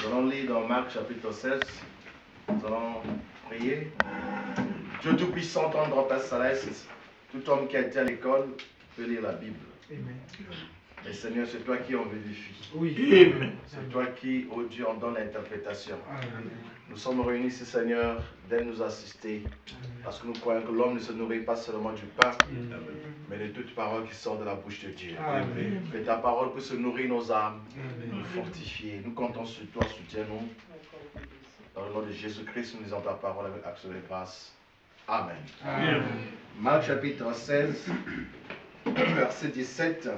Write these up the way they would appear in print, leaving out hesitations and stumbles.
Nous allons lire dans Marc chapitre 16. Nous allons prier. Dieu Tout-Puissant, tendre Père Céleste, tout homme qui a été à l'école peut lire la Bible. Amen. Mais Seigneur, c'est toi qui en vérifie. Oui. C'est toi qui, oh Dieu, en donne l'interprétation. Amen. Nous sommes réunis ici, Seigneur, d'aide nous assister. Parce que nous croyons que l'homme ne se nourrit pas seulement du pain, mais de toute parole qui sort de la bouche de Dieu. Amen. Que ta parole puisse nourrir nos âmes, Amen. nous fortifier. Nous comptons sur toi, soutiens-nous. Dans le nom de Jésus-Christ, nous lisons ta parole avec action de grâce. Amen. Amen. Marc chapitre 16, verset 17.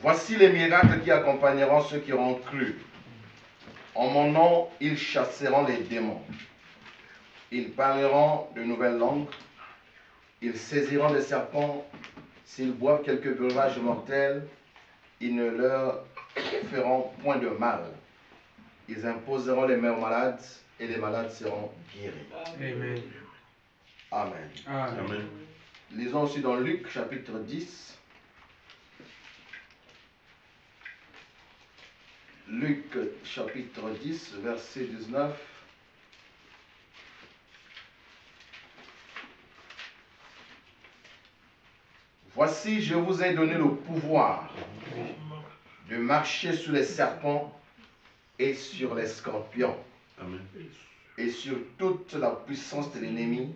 Voici les miracles qui accompagneront ceux qui auront cru. En mon nom, ils chasseront les démons. Ils parleront de nouvelles langues. Ils saisiront des serpents. S'ils boivent quelques breuvages mortels, ils ne leur feront point de mal. Ils imposeront les mains aux malades et les malades seront guéris. Amen. Amen. Amen. Lisons aussi dans Luc chapitre 10. Luc chapitre 10, verset 19. Voici, je vous ai donné le pouvoir de marcher sur les serpents et sur les scorpions. Amen. Et sur toute la puissance de l'ennemi,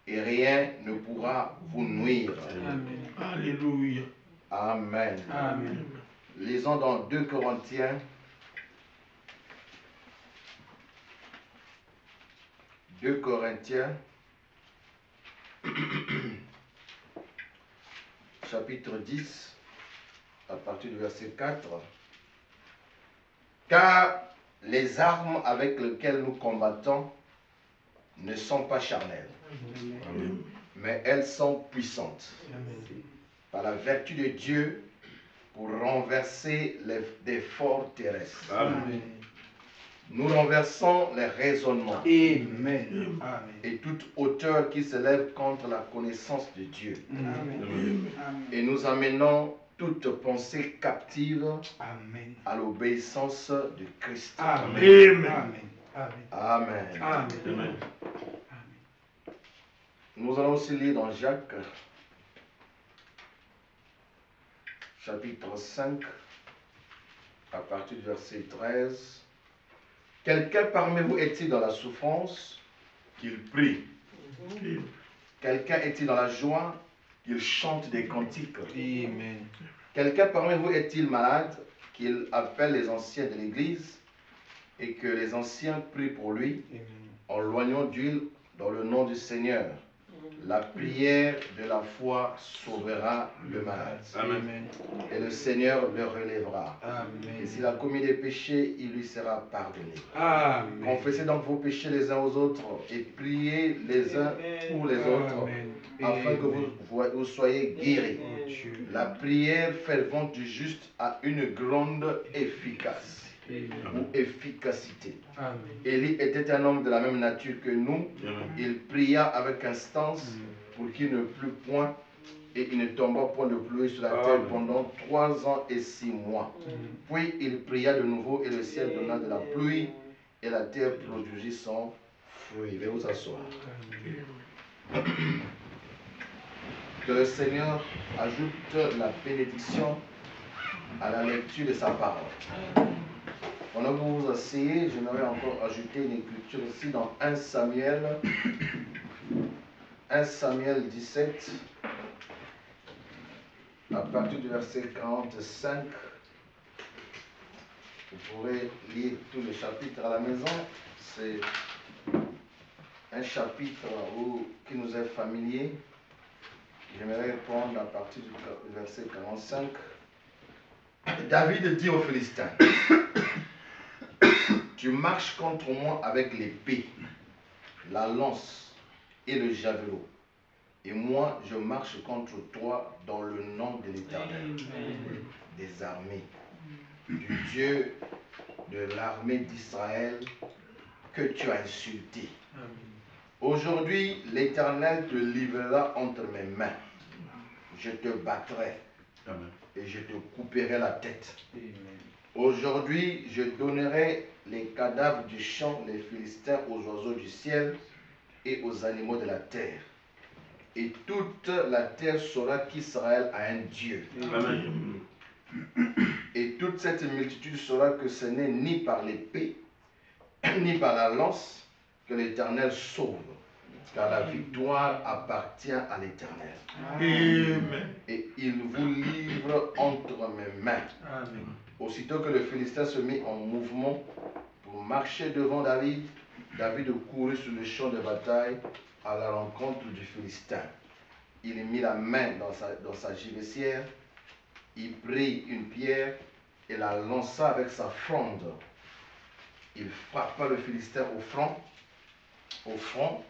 et rien ne pourra vous nuire. Amen. Alléluia. Amen. Amen. Lisons dans 2 Corinthiens. 2 Corinthiens, chapitre 10, à partir du verset 4. Car les armes avec lesquelles nous combattons ne sont pas charnelles, Amen. mais elles sont puissantes par la vertu de Dieu pour renverser des forts terrestres. Amen. Nous renversons les raisonnements Amen. et toute hauteur qui s'élève contre la connaissance de Dieu. Amen. Et nous amenons toute pensée captive Amen. à l'obéissance de Christ. Amen. Amen. Amen. Amen. Nous allons aussi lire dans Jacques, chapitre 5, à partir du verset 13. Quelqu'un parmi vous est-il dans la souffrance? Qu'il prie. Quelqu'un est-il dans la joie? Qu'il chante des cantiques. Amen. Quelqu'un parmi vous est-il malade? Qu'il appelle les anciens de l'Église et que les anciens prient pour lui en loignant d'huile dans le nom du Seigneur. La prière de la foi sauvera le malade. Amen. Et le Seigneur le relèvera. Et s'il a commis des péchés, il lui sera pardonné. Amen. Confessez donc vos péchés les uns aux autres et priez les uns pour les autres afin que vous soyez guéris. La prière fervente du juste a une grande efficace ou efficacité. Élie était un homme de la même nature que nous. Il pria avec instance pour qu'il ne plût point et il ne tomba point de pluie sur la terre pendant 3 ans et 6 mois. Puis il pria de nouveau et le ciel donna de la pluie et la terre produisit son fruit. Veuillez vous asseoir. Que le Seigneur ajoute la bénédiction à la lecture de sa parole. Pendant que vous vous asseyez, j'aimerais encore ajouter une écriture ici dans 1 Samuel 17, à partir du verset 45. Vous pourrez lire tout le chapitre à la maison. C'est un chapitre qui nous est familier. J'aimerais prendre à partir du verset 45. David dit aux Philistins: Tu marches contre moi avec l'épée, la lance et le javelot. Et moi, je marche contre toi dans le nom de l'Éternel des armées, du Dieu de l'armée d'Israël que tu as insulté. Aujourd'hui, l'Éternel te livrera entre mes mains. Je te battrai et je te couperai la tête. Aujourd'hui, je donnerai les cadavres du champ, les Philistins, aux oiseaux du ciel et aux animaux de la terre. Et toute la terre saura qu'Israël a un Dieu. Amen. Et toute cette multitude saura que ce n'est ni par l'épée, ni par la lance que l'Éternel sauve, car la victoire appartient à l'Éternel. Amen. Et il vous livre entre mes mains. Amen. Aussitôt que le Philistin se mit en mouvement pour marcher devant David, David courut sur le champ de bataille à la rencontre du Philistin. Il mit la main dans sa gibecière, il prit une pierre et la lança avec sa fronde. Il frappa le Philistin au front,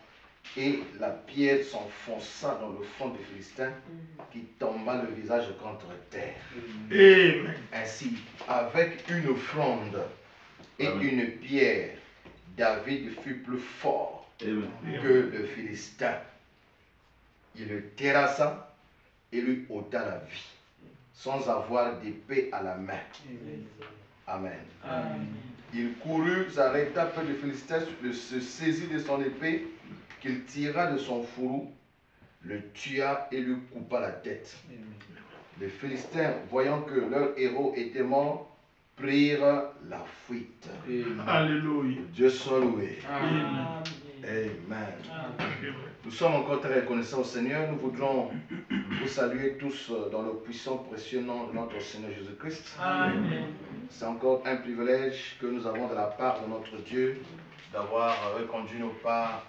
et la pierre s'enfonça dans le front du Philistin, qui tomba le visage contre terre. Amen. Ainsi, avec une fronde et une pierre, David fut plus fort que le Philistin. Il le terrassa et lui ôta la vie, sans avoir d'épée à la main. Amen. Amen. Il courut, s'arrêta près du Philistin, se saisit de son épée, qu'il tira de son fourreau, le tua et lui coupa la tête. Les Philistins, voyant que leur héros était mort, prirent la fuite. Alléluia. Dieu soit loué. Amen. Amen. Nous sommes encore très reconnaissants au Seigneur. Nous voudrons vous saluer tous dans le puissant, précieux nom de notre Seigneur Jésus-Christ. Amen. C'est encore un privilège que nous avons de la part de notre Dieu d'avoir reconduit nos pas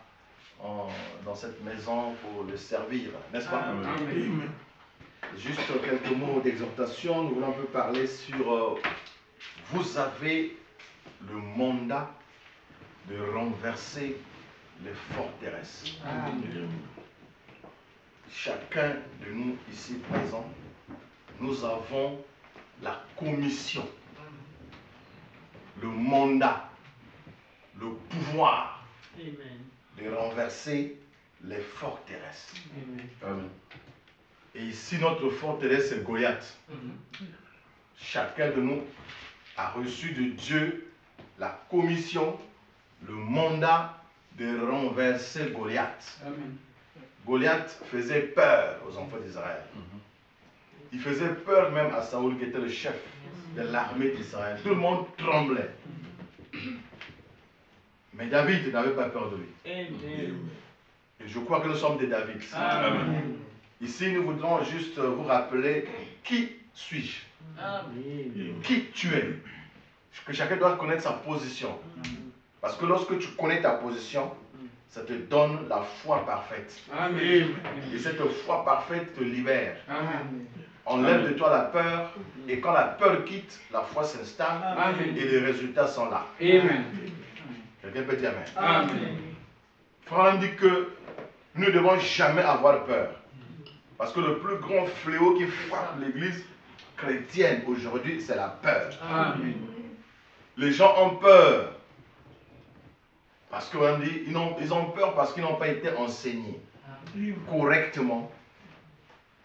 dans cette maison pour le servir, n'est-ce pas? Amen. Juste quelques mots d'exhortation. Nous voulons un peu parler sur vous avez le mandat de renverser les forteresses. Amen. Chacun de nous ici présents, nous avons la commission, le mandat, le pouvoir de renverser les forteresses. Amen. Et ici, notre forteresse, c'est Goliath. Chacun de nous a reçu de Dieu la commission, le mandat de renverser Goliath. Amen. Goliath faisait peur aux enfants d'Israël. Il faisait peur même à Saoul, qui était le chef de l'armée d'Israël. Tout le monde tremblait. Mais David n'avait pas peur de lui. Et je crois que nous sommes des David. Amen. Ici, nous voudrons juste vous rappeler qui suis-je, qui tu es. Que chacun doit connaître sa position. Parce que lorsque tu connais ta position, ça te donne la foi parfaite. Amen. Et cette foi parfaite te libère. Amen. Enlève de toi la peur, et quand la peur quitte, la foi s'installe Amen. et les résultats sont là. Amen. Quelqu'un peut dire Amen. Amen. Frère dit que nous ne devons jamais avoir peur. Parce que le plus grand fléau qui frappe l'église chrétienne aujourd'hui, c'est la peur. Amen. Les gens ont peur. Parce qu'on dit, ils ont peur parce qu'ils n'ont pas été enseignés correctement.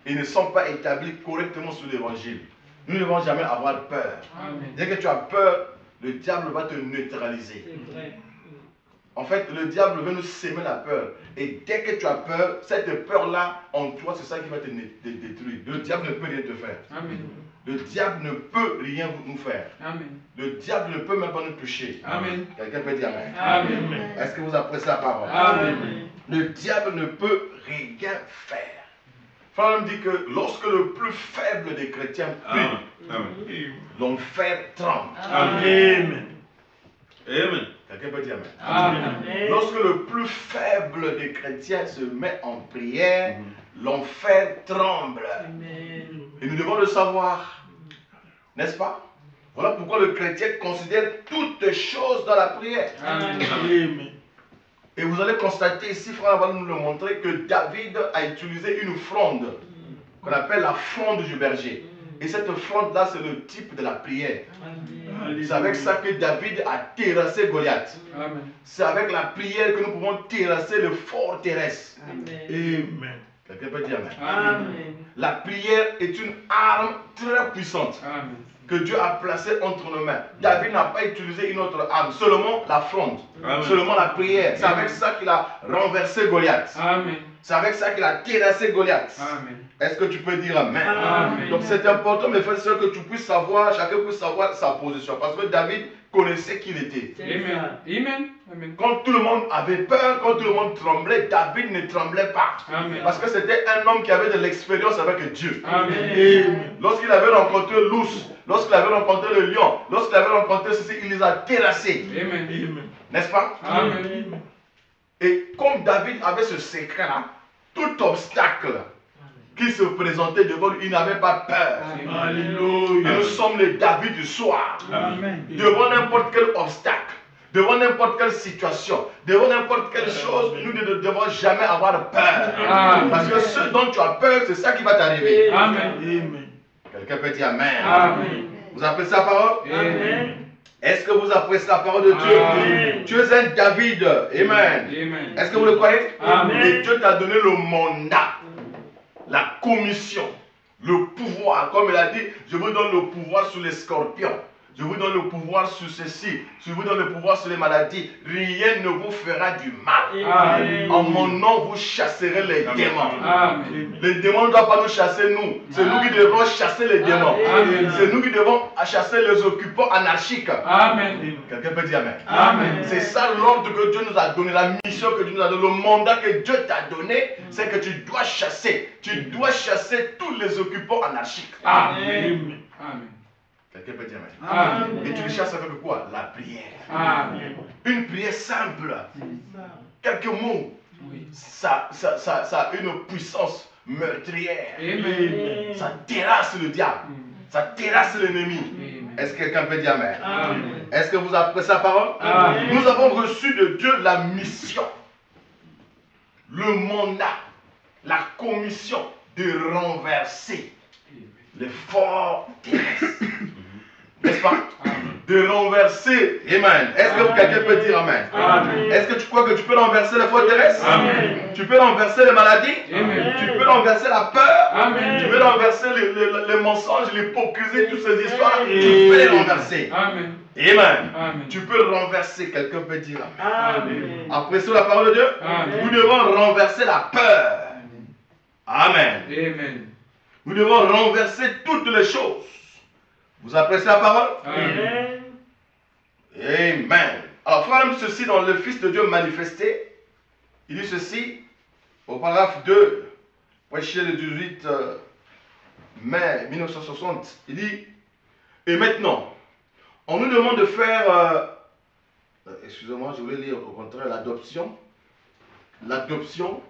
Ils ne sont pas établis correctement sur l'évangile. Nous ne devons jamais avoir peur. Amen. Dès que tu as peur, le diable va te neutraliser. En fait, le diable veut nous semer la peur. Et dès que tu as peur, cette peur-là en toi, c'est ça qui va te détruire. Le diable ne peut rien te faire. Amen. Le diable ne peut rien nous faire. Amen. Le diable ne peut même pas nous toucher. Amen. Quelqu'un peut dire Amen. Amen. Est-ce que vous appréciez la parole? Amen. Le diable ne peut rien faire. Frère me dit que lorsque le plus faible des chrétiens prie, l'enfer tremble. Amen. Amen. Quelqu'un peut dire Amen. Amen. Lorsque le plus faible des chrétiens se met en prière, l'enfer tremble. Et nous devons le savoir. N'est-ce pas? Voilà pourquoi le chrétien considère toutes choses dans la prière. Amen. Et vous allez constater ici, frère va nous le montrer, que David a utilisé une fronde qu'on appelle la fronde du berger. Et cette fronde-là, c'est le type de la prière. C'est avec ça que David a terrassé Goliath. C'est avec la prière que nous pouvons terrasser le forteresse. Amen. Quelqu'un peut dire Amen. Amen. La prière est une arme très puissante. Amen. que Dieu a placé entre nos mains. David n'a pas utilisé une autre arme, seulement la fronde, seulement la prière. C'est avec ça qu'il a renversé Goliath. Amen. C'est avec ça qu'il a terrassé Goliath. Amen. Est-ce que tu peux dire Amen? Amen. Donc c'est important, mes frères et sœurs, que tu puisses savoir, chacun puisse savoir sa position. Parce que David connaissait qui il était. Amen. Amen. Amen. Quand tout le monde avait peur, quand tout le monde tremblait, David ne tremblait pas. Amen. Parce que c'était un homme qui avait de l'expérience avec Dieu. Amen. Lorsqu'il avait rencontré l'ours, lorsqu'il avait rencontré le lion, lorsqu'il avait rencontré ceci, il les a terrassés. Amen. N'est-ce pas? Amen. Et comme David avait ce secret-là, tout obstacle qui se présentait devant lui, il n'avait pas peur. Alléluia. Nous sommes les David du soir. Amen. Devant n'importe quel obstacle, devant n'importe quelle situation, devant n'importe quelle chose, nous ne devons jamais avoir peur. Amen. Parce que ce dont tu as peur, c'est ça qui va t'arriver. Amen. Quelqu'un peut dire Amen. Amen. Vous appréciez la parole? Amen. Est-ce que vous appréciez la parole de Dieu? Amen. Tu es un David. Amen. Amen. Est-ce que vous le croyez? Amen. Et Dieu t'a donné le mandat, la commission, le pouvoir. Comme il a dit, je vous donne le pouvoir sur les scorpions. Je vous donne le pouvoir sur ceci. Je vous donne le pouvoir sur les maladies. Rien ne vous fera du mal. Amen. En mon nom, vous chasserez les démons. Amen. Les démons ne doivent pas nous chasser, nous. C'est nous qui devons chasser les démons. Amen. C'est nous qui devons chasser les occupants anarchiques. Amen. Quelqu'un peut dire Amen. Amen. C'est ça l'ordre que Dieu nous a donné, la mission que Dieu nous a donnée, le mandat que Dieu t'a donné, c'est que tu dois chasser. Tu dois chasser tous les occupants anarchiques. Amen. Amen. Quelqu'un peut dire Amen. Amen. Et tu les chasses avec quoi? La prière. Amen. Une prière simple. Quelques mots. Oui. Ça a une puissance meurtrière. Amen. Ça terrasse le diable. Ça terrasse l'ennemi. Amen. Est-ce que quelqu'un peut dire Amen? Amen. Est-ce que vous appréciez la parole? Amen. Nous avons reçu de Dieu la mission, le mandat, la commission de renverser les forteresses. N'est-ce pas? De renverser. Amen. Est-ce que quelqu'un peut dire Amen? Amen. Est-ce que tu crois que tu peux renverser les forteresses? Amen. Tu peux renverser les maladies? Amen. Tu peux renverser la peur? Amen. Tu peux renverser les mensonges, l'hypocrisie, toutes ces histoires? Tu peux les renverser. Amen. Amen. Amen. Tu peux renverser. Quelqu'un peut dire Amen. Amen. Appréciez la parole de Dieu. Amen. Nous devons renverser la peur. Amen. Amen. Nous devons renverser toutes les choses. Vous appréciez la parole? Amen. Amen. Alors, frère, ceci dans le Fils de Dieu manifesté, il dit ceci au paragraphe 2, prêché le 18 mai 1960. Il dit, et maintenant, on nous demande de faire, excusez-moi, je voulais lire au contraire, l'adoption. L'adoption,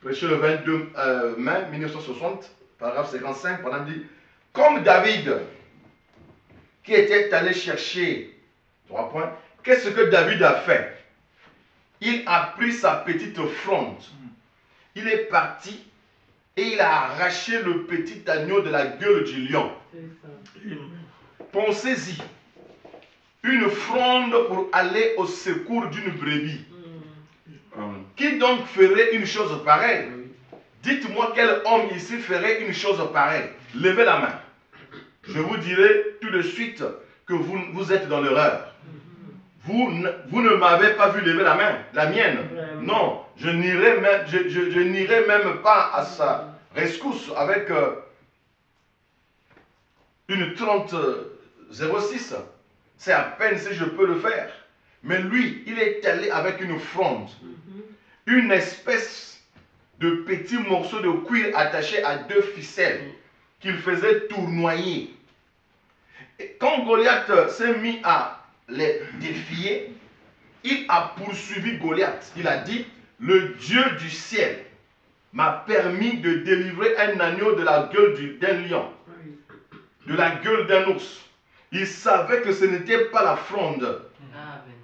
prêché le 22 mai 1960, paragraphe 55, pendant dit, comme David, qui était allé chercher, 3 points, qu'est-ce que David a fait? Il a pris sa petite fronde, il est parti et il a arraché le petit agneau de la gueule du lion. Pensez-y, une fronde pour aller au secours d'une brebis. Qui donc ferait une chose pareille? Dites-moi quel homme ici ferait une chose pareille. Levez la main. Je vous dirai tout de suite que vous êtes dans l'erreur. Vous ne m'avez pas vu lever la main, la mienne. Non, je n'irai même pas à sa rescousse avec une 30-06. C'est à peine si je peux le faire. Mais lui, il est allé avec une fronde. Une espèce de petits morceaux de cuir attachés à 2 ficelles qu'il faisait tournoyer. Et quand Goliath s'est mis à les défier, il a poursuivi Goliath. Il a dit, le Dieu du ciel m'a permis de délivrer un agneau de la gueule d'un lion, de la gueule d'un ours. Il savait que ce n'était pas la fronde,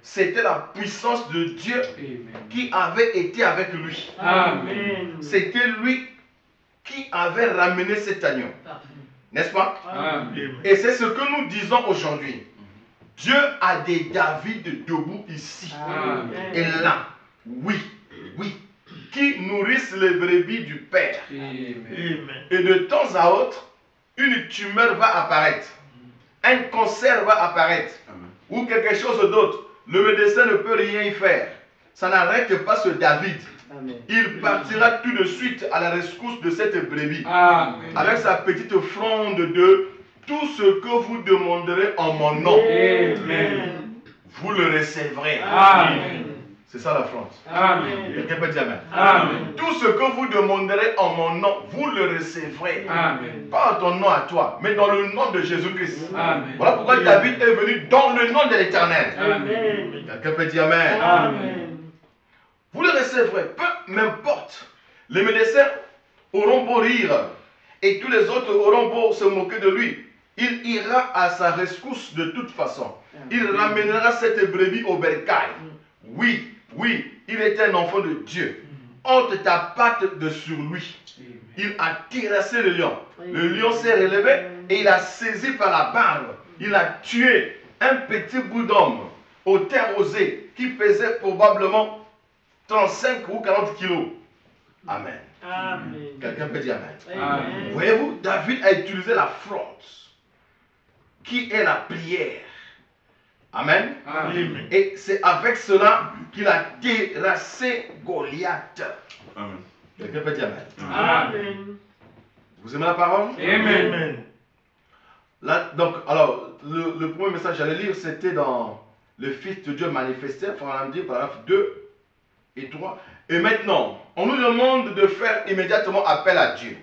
c'était la puissance de Dieu qui avait été avec lui. C'était lui qui avait ramené cet agneau. N'est-ce pas? Amen. Et c'est ce que nous disons aujourd'hui. Dieu a des David debout ici. Amen. Et là, oui, qui nourrissent les brebis du Père. Amen. Et de temps à autre, une tumeur va apparaître. un cancer va apparaître, Amen. ou quelque chose d'autre, le médecin ne peut rien y faire. Ça n'arrête pas ce David. Amen. Il partira tout de suite à la rescousse de cette brebis, Amen. avec sa petite offrande de tout ce que vous demanderez en mon nom, Amen. vous le recevrez. Amen. C'est ça la France. Amen. Quelqu'un peut dire Amen. Amen. Tout ce que vous demanderez en mon nom, vous le recevrez. Amen. Pas en ton nom à toi, mais dans le nom de Jésus-Christ. Amen. Voilà pourquoi David est venu dans le nom de l'Éternel. Amen. Quelqu'un peut dire Amen. Amen. Vous le recevrez, peu m'importe. Les médecins auront beau rire et tous les autres auront beau se moquer de lui. Il ira à sa rescousse de toute façon. Il ramènera cette brebis au bercail. Oui, oui, il est un enfant de Dieu. Ôte ta patte de sur lui. Il a terrassé le lion. Le lion s'est relevé et il a saisi par la barbe. Il a tué un petit bout d'homme au terre rosé qui pesait probablement 35 ou 40 kilos. Amen. Amen. Quelqu'un peut dire Amen. Amen. Voyez-vous, David a utilisé la force qui est la prière. Amen. Amen. Et c'est avec cela qu'il a terrassé Goliath. Amen. Quelqu'un peut dire Amen. Amen. Vous aimez la parole? Amen. Là, donc, alors, le premier message que j'allais lire, c'était dans le Fils de Dieu manifesté, paragraphe 2 et 3. Et maintenant, on nous demande de faire immédiatement appel à Dieu.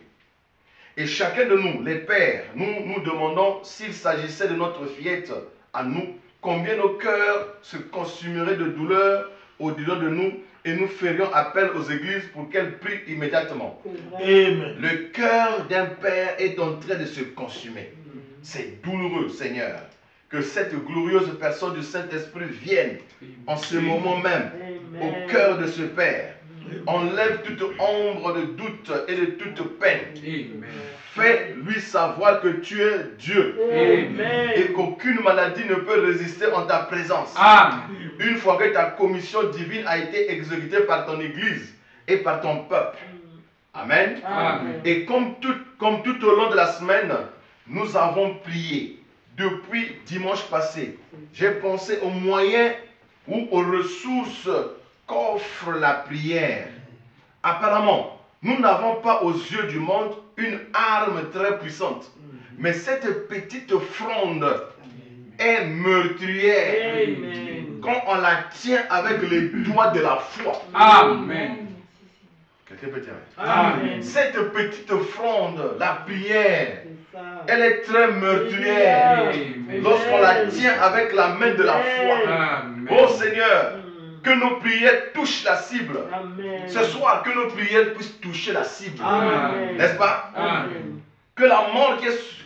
Et chacun de nous, les pères, nous demandons s'il s'agissait de notre fillette à nous, combien nos cœurs se consumeraient de douleur au-dedans de nous et nous ferions appel aux églises pour qu'elles prient immédiatement. Amen. Le cœur d'un père est en train de se consumer. C'est douloureux, Seigneur, que cette glorieuse personne du Saint-Esprit vienne en ce moment même au cœur de ce père. Enlève toute ombre de doute et de toute peine. Amen. Fais-lui savoir que tu es Dieu et qu'aucune maladie ne peut résister en ta présence. Amen. Une fois que ta commission divine a été exécutée par ton Église et par ton peuple. Amen. Amen. Et comme tout au long de la semaine, nous avons prié. Depuis dimanche passé, j'ai pensé aux moyens ou aux ressources qu'offre la prière. Apparemment, nous n'avons pas aux yeux du monde une arme très puissante. Mais cette petite fronde est meurtrière quand on la tient avec les doigts de la foi. Amen. Quelqu'un peut dire Amen. cette petite fronde, la prière, C'est ça. elle est très meurtrière Amen. lorsqu'on la tient avec la main de la foi. Amen. Oh Seigneur, que nos prières touchent la cible. Amen. Ce soir, que nos prières puissent toucher la cible. Amen. N'est-ce pas? Amen. Que la mort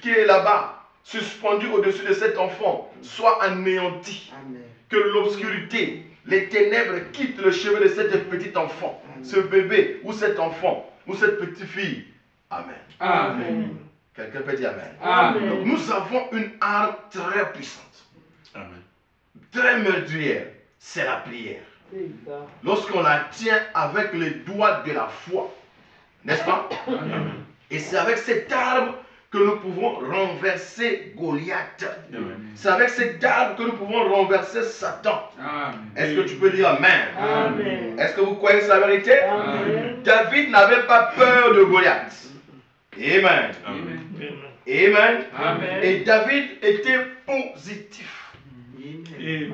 qui est là-bas, suspendue au-dessus de cet enfant, soit anéantie. Amen. Que l'obscurité, les ténèbres quittent le chevet de cet petit enfant, ce bébé ou cet enfant ou cette petite fille. Amen. Amen. Quelqu'un peut dire Amen. Amen. Donc nous avons une arme très puissante, Amen. très meurtrière, c'est la prière. C'est ça. Lorsqu'on la tient avec les doigts de la foi, n'est-ce pas? Et c'est avec cette arme que nous pouvons renverser Goliath. Amen. C'est avec cette arme que nous pouvons renverser Satan. Amen. Est-ce que tu peux dire Amen? Amen. Est-ce que vous croyez que c'est la vérité? Amen. David n'avait pas peur de Goliath. Amen. Amen. Amen. Amen. Et David était positif.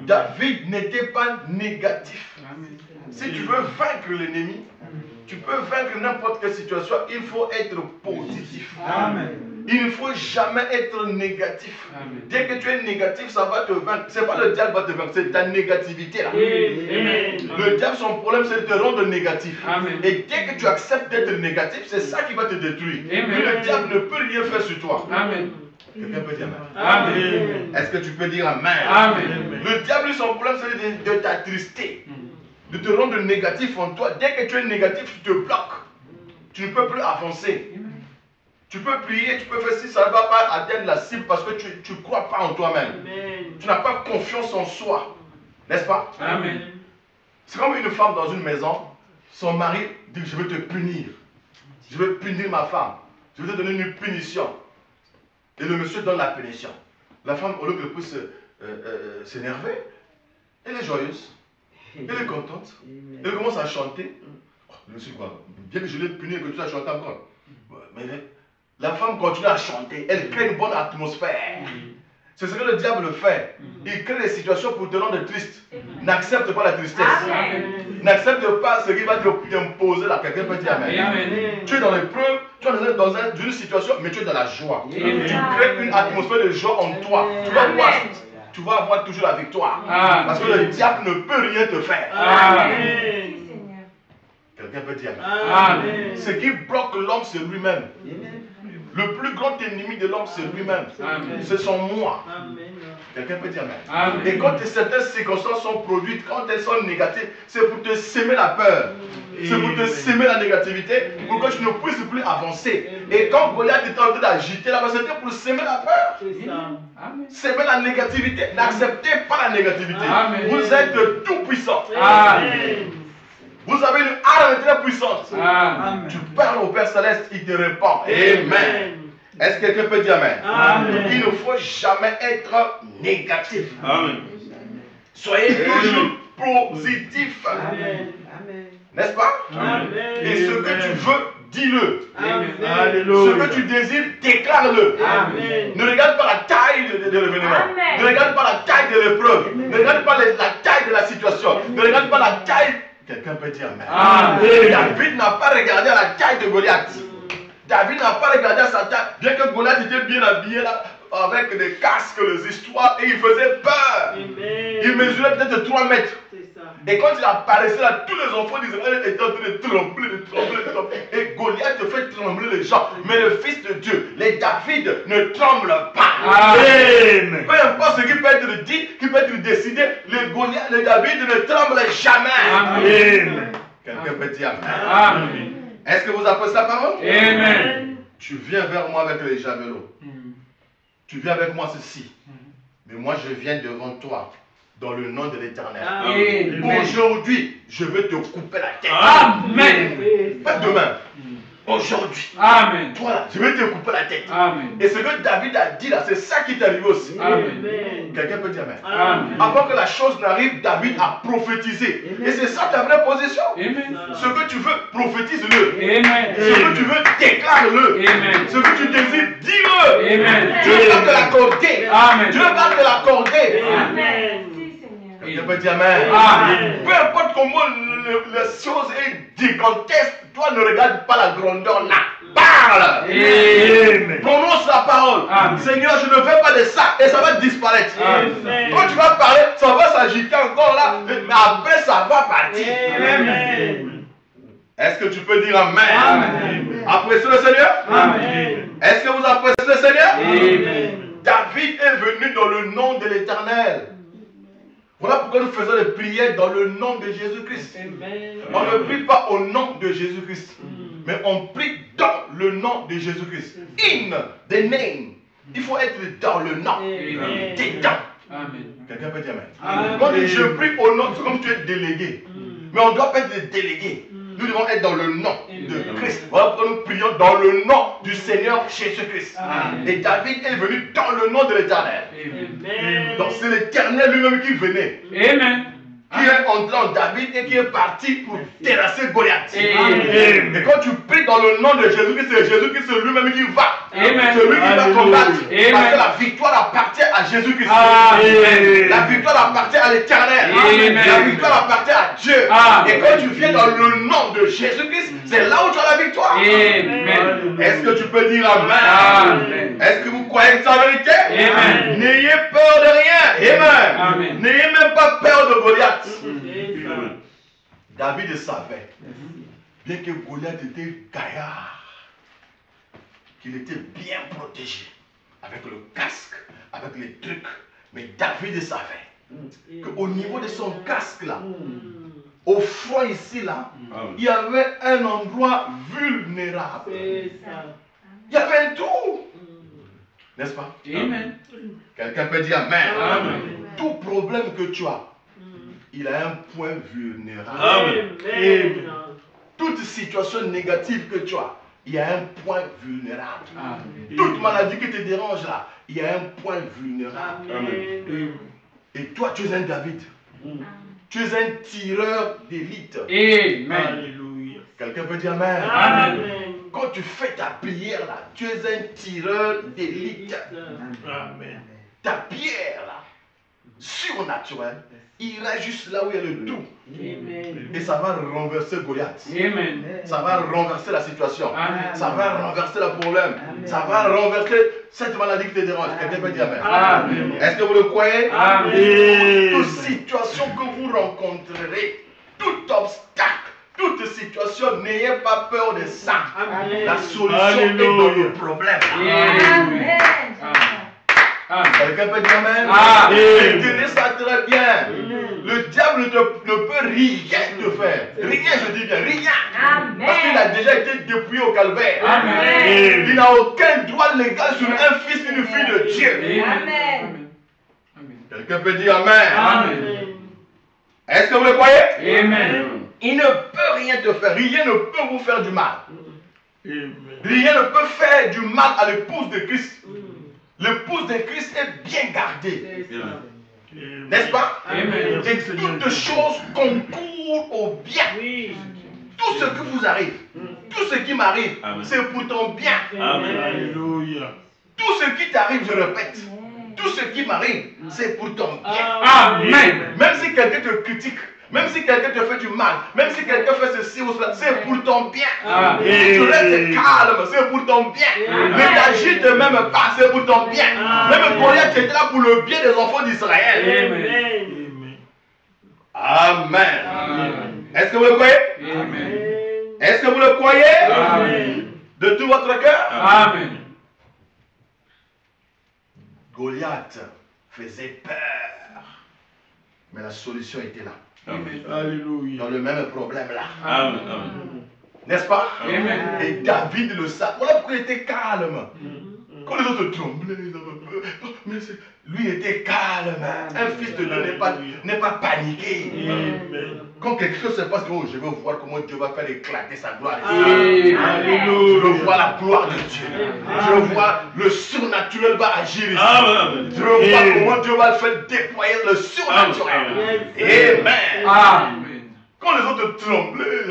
David n'était pas négatif. Amen. Si tu veux vaincre l'ennemi, tu peux vaincre n'importe quelle situation, il faut être positif. Amen. Il ne faut jamais être négatif. Amen. Dès que tu es négatif, ça va te vaincre. Ce n'est pas le diable qui va te vaincre, c'est ta négativité là. Amen. Le diable, son problème, c'est de te rendre négatif. Amen. Et dès que tu acceptes d'être négatif, c'est ça qui va te détruire. Amen. Mais le diable ne peut rien faire sur toi. Amen. Quelqu'un peut dire Amen. Amen. Est-ce que tu peux dire Amen? Amen. Le diable, son problème, c'est de t'attrister, de te rendre négatif en toi. Dès que tu es négatif, tu te bloques. Tu ne peux plus avancer. Tu peux prier, tu peux faire si ça ne va pas atteindre la cible parce que tu ne crois pas en toi-même. Amen. Tu n'as pas confiance en soi. N'est-ce pas? Amen. C'est comme une femme dans une maison. Son mari dit, je vais te punir. Je vais punir ma femme. Je vais te donner une punition. Et le monsieur donne la punition. La femme, au lieu qu'elle puisse s'énerver, elle est joyeuse. Elle est contente. Elle commence à chanter. Oh, je suis quoi? Bien que je l'ai puni et que tu as chanté encore. Mais la femme continue à chanter. Elle crée une bonne atmosphère. C'est ce que le diable fait. Il crée des situations pour te rendre triste. N'accepte pas la tristesse. N'accepte pas ce qui va t'imposer là. Quelqu'un peut dire amen. Amen. Tu es dans l'épreuve, tu es dans une situation, mais tu es dans la joie. Tu crées une atmosphère de joie en toi. Tu vas avoir toujours la victoire. Parce que le diable ne peut rien te faire. Amen. Quelqu'un peut dire Amen. amen. Ce qui bloque l'homme, c'est lui-même. Le plus grand ennemi de l'homme, c'est lui-même. C'est son moi. Quelqu'un peut dire amen. Amen. Et quand certaines circonstances sont produites, quand elles sont négatives, c'est pour te semer la peur. C'est pour te semer la négativité, pour que tu ne puisses plus avancer. Et quand Goliath était en train d'agiter là-bas, c'était pour semer la peur. Semer la négativité. N'acceptez pas la négativité. Amen. Vous êtes tout puissant. Amen. Vous avez une arme très puissante. Amen. Tu parles au Père Céleste, il te répond. Amen. Est-ce que quelqu'un peut dire amen? Amen. Il ne faut jamais être négatif. Amen. Soyez toujours positif. Amen. N'est-ce pas? Amen. Et ce que tu veux, dis-le. Amen. Ce Alléluia. que tu désires, déclare-le. Amen. Ne regarde pas la taille de l'événement. Amen. Ne regarde pas la taille de l'épreuve. Ne regarde pas la taille de la situation. Ne regarde pas la taille. Quelqu'un peut dire amen. Amen. David n'a pas regardé à la taille de Goliath. David n'a pas regardé à sa taille. Bien que Goliath était bien habillé là, avec des casques, les histoires, et il faisait peur. Il mesurait peut-être 3 mètres. Et quand il apparaissait là, tous les enfants d'Israël étaient en train de trembler, de trembler. Et Goliath fait trembler les gens. Mais le Fils de Dieu, les David, ne tremble pas. Amen. Peu importe ce qui peut être dit, qui peut être décidé, les Goliath, les David ne tremblent jamais. Amen. Quelqu'un peut dire amen. Amen. Est-ce que vous appréciez la parole? Amen. Tu viens vers moi avec les javelots. Tu viens avec moi ceci. Mais moi je viens devant toi dans le nom de l'Éternel. Amen. Aujourd'hui, je vais te couper la tête. Amen. Pas demain. Aujourd'hui. Amen. Toi là, je vais te couper la tête. Amen. Et ce que David a dit là, c'est ça qui t'est arrivé aussi. Amen. Quelqu'un peut dire amen. Amen. Avant que la chose n'arrive, David a prophétisé. Et c'est ça ta vraie position. Amen. Ce que tu veux, prophétise-le. Amen. Ce que tu veux, déclare-le. Amen. Ce que tu désires, dis-le. Amen. Dieu va te l'accorder. Amen. Dieu va te l'accorder. Amen. Quelqu'un peut dire amen. Amen. Peu importe comment les choses est gigantesque, toi ne regarde pas la grandeur là. Parle. Amen. Prononce la parole. Amen. Seigneur, je ne veux pas de ça et ça va disparaître. Amen. Quand tu vas parler, ça va s'agiter encore là, mais après ça va partir. Amen. Est-ce que tu peux dire amen? Amen. Appréciez le Seigneur? Amen. Est-ce que vous appréciez le Seigneur? Amen. David est venu dans le nom de l'Éternel. Voilà pourquoi nous faisons des prières dans le nom de Jésus-Christ. On ne prie pas au nom de Jésus-Christ, mais on prie dans le nom de Jésus-Christ. In the name. Il faut être dans le nom. Amen. Dedans. Amen. Quelqu'un peut dire amen. Amen. Quand je prie au nom, c'est comme tu es délégué. Mais on ne doit pas être des délégués. Nous devons être dans le nom de Christ. Voilà pourquoi nous prions dans le nom du Seigneur Jésus-Christ. Amen. Et David est venu dans le nom de l'Éternel. Amen. Donc c'est l'Éternel lui-même qui venait, Amen. qui est entré en David et qui est parti pour terrasser Goliath. Amen. Et quand tu pries dans le nom de Jésus-Christ, c'est Jésus-Christ lui-même qui va. Amen. C'est lui qui va combattre. Amen. Parce que la victoire appartient à Jésus-Christ. Amen. La victoire appartient à l'Éternel. Amen. La victoire appartient à Dieu. Amen. Et quand tu viens dans le nom de Jésus-Christ, c'est là où tu as la victoire. Amen. Est-ce que tu peux dire amen? Amen. Est-ce que vous croyez que c'est la vérité? Amen. N'ayez peur de rien. Amen. Amen. N'ayez même pas peur de Goliath. Amen. David savait, bien que Goliath était gaillard, qu'il était bien protégé, avec le casque, avec les trucs. Mais David savait qu'au niveau de son casque là, au front ici là, Amen. il y avait un endroit vulnérable. Il y avait un trou. N'est-ce pas? Amen. Quelqu'un peut dire amen. Amen. Tout problème que tu as, il a un point vulnérable. Amen. Toute situation négative que tu as, il y a un point vulnérable. Amen. Toute maladie qui te dérange là, il y a un point vulnérable. Amen. Et toi, tu es un David. Tu es un tireur d'élite. Amen. Alléluia. Quelqu'un peut dire Amen. Amen. Quand tu fais ta prière là, tu es un tireur d'élite. Amen. Ta pierre là, surnaturelle, ira juste là où il y a le tout. Et ça va renverser Goliath. Amen. Ça va renverser la situation. Amen. Ça va renverser le problème. Ça va renverser cette maladie qui te dérange. Quelqu'un peut dire Amen. Amen. Est-ce que vous le croyez? Amen. Toute situation que vous rencontrerez, tout obstacle, toute situation, n'ayez pas peur de ça. La solution est dans le problème. Amen. Amen. Quelqu'un peut dire Amen? Amen. Tenez ça très bien. Le diable ne peut rien te faire. Rien, je dis bien, rien. Parce qu'il a déjà été dépouillé au calvaire. Amen. Il n'a aucun droit légal sur un fils, une fille de Dieu. Amen. Quelqu'un peut dire Amen. Amen. Est-ce que vous le croyez? Amen. Il ne peut rien te faire. Rien ne peut vous faire du mal. Amen. Rien ne peut faire du mal à l'épouse de Christ. L'épouse de Christ est bien gardée. N'est-ce pas? Amen. Et toutes choses concourent au bien. Tout ce qui vous arrive, tout ce qui m'arrive, Amen. c'est pour ton bien. Amen. Alléluia. Tout ce qui t'arrive, je répète, tout ce qui m'arrive, c'est pour ton bien. Amen. Même si quelqu'un te critique, même si quelqu'un te fait du mal, même si quelqu'un fait ceci ou cela, c'est pour ton bien. Amen. Si tu restes calme, c'est pour ton bien. Ne t'agite même pas, c'est pour ton bien. Même Goliath était là pour le bien des enfants d'Israël. Amen. Amen. Amen. Est-ce que vous le croyez? Amen. Est-ce que vous le croyez? Amen. De tout votre cœur? Amen. Goliath faisait peur. Mais la solution était là. Amen. Alléluia. Dans le même problème là. Amen. Amen. N'est-ce pas? Amen. Et David le savait. Voilà pourquoi il était calme. Quand les autres tremblaient, ils avaient peur. Mais lui était calme. Un fils de Dieu n'est pas paniqué. Amen. Quand quelque chose se passe, oh, je veux voir comment Dieu va faire éclater sa gloire. Amen. Je veux voir la gloire de Dieu. Je veux voir le surnaturel va agir ici. Amen. Je veux voir comment Dieu va faire déployer le surnaturel. Amen. Amen. Quand les autres tremblaient,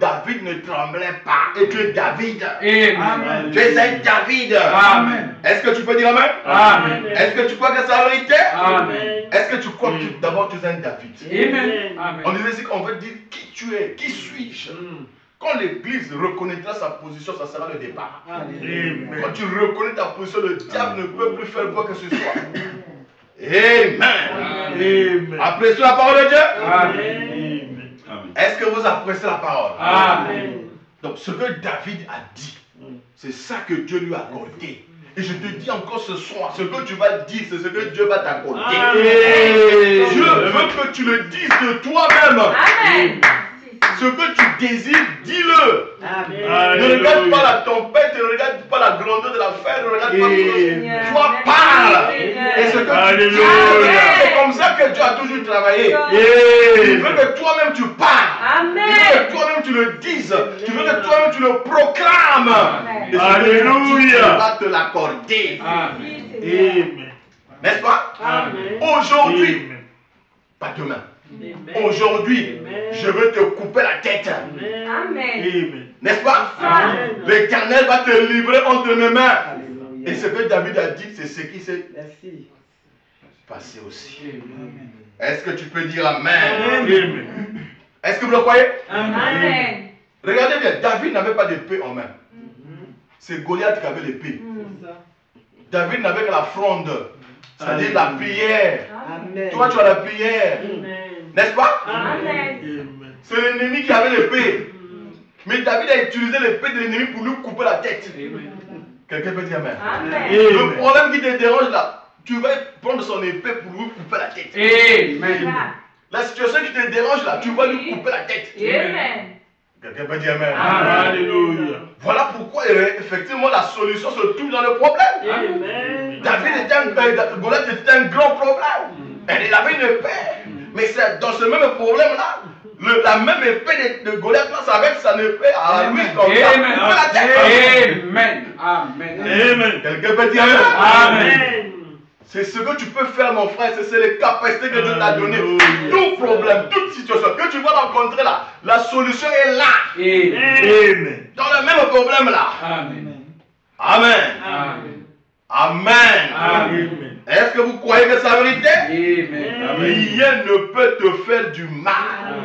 David ne tremblait pas. Et tu es David. Amen. Tu es un David. Amen. Est-ce que tu peux dire Amen? Amen. Est-ce que tu crois que c'est la vérité? Amen. Est-ce que tu crois que d'abord tu es un David? Amen. On Amen. disait ici qu'on veut dire qui tu es, qui suis-je. Quand l'église reconnaîtra sa position, ça sera le départ. Amen. Quand tu reconnais ta position, le diable ne peut plus faire quoi que ce soit. Amen. Amen. Appréciez la parole de Dieu. Amen. Amen. Est-ce que vous appréciez la parole? Amen. Donc ce que David a dit, c'est ça que Dieu lui a accordé. Et je te dis encore ce soir, ce que tu vas dire, c'est ce que Dieu va t'accorder. Dieu veut que tu le dises de toi-même. Amen. Ce que tu désires, dis-le. Amen. Ne regarde pas la tempête, ne regarde pas la grandeur de la fer, ne regarde pas Amen. toi parle. Et ce que tu dis, Alléluia. c'est comme ça que Dieu a toujours travaillé. Il Amen. veut que toi-même tu parles. Il veut que toi-même tu le dises. Tu veux que toi-même tu le proclames. Et ce que Alléluia. Dieu va te l'accorder. Amen. Amen. N'est-ce pas? Amen. Aujourd'hui, Amen. pas demain. Aujourd'hui, je veux te couper la tête. Amen. Amen. N'est-ce pas? Amen. L'Éternel va te livrer entre mes mains. Et ce que David a dit, c'est ce qui s'est passé aussi. Est-ce que tu peux dire Amen? Amen. Est-ce que vous le croyez? Amen. Regardez bien, David n'avait pas d'épée en main. C'est Goliath qui avait l'épée. David n'avait que la fronde, c'est-à-dire la prière. Toi, tu as la prière. N'est-ce pas? Amen. Amen. C'est l'ennemi qui avait l'épée. Mais David a utilisé l'épée de l'ennemi pour lui couper la tête. Quelqu'un peut dire Amen? Amen. Le problème qui te dérange là, tu vas prendre son épée pour lui couper la tête. Amen. La situation qui te dérange là, tu vas lui couper la tête. Amen. Quelqu'un peut dire Amen? Alléluia. Voilà pourquoi effectivement la solution se trouve dans le problème. Amen. Goliath était un grand problème. Et il avait une épée. Mais c'est dans ce même problème là, La même épée de Goliath passe avec sa épée à lui comme ça. Amen. Couper la tête. Amen. Amen. Amen. Quelqu'un peut dire Amen. Amen. C'est ce que tu peux faire, mon frère. C'est les capacités que Dieu t'a données. Alléluia. Tout problème, toute situation que tu vas rencontrer là, la solution est là. Amen. Amen. Dans le même problème là. Amen. Amen. Amen. Amen. Amen. Est-ce que vous croyez que c'est la vérité? Amen. Rien ne peut te faire du mal.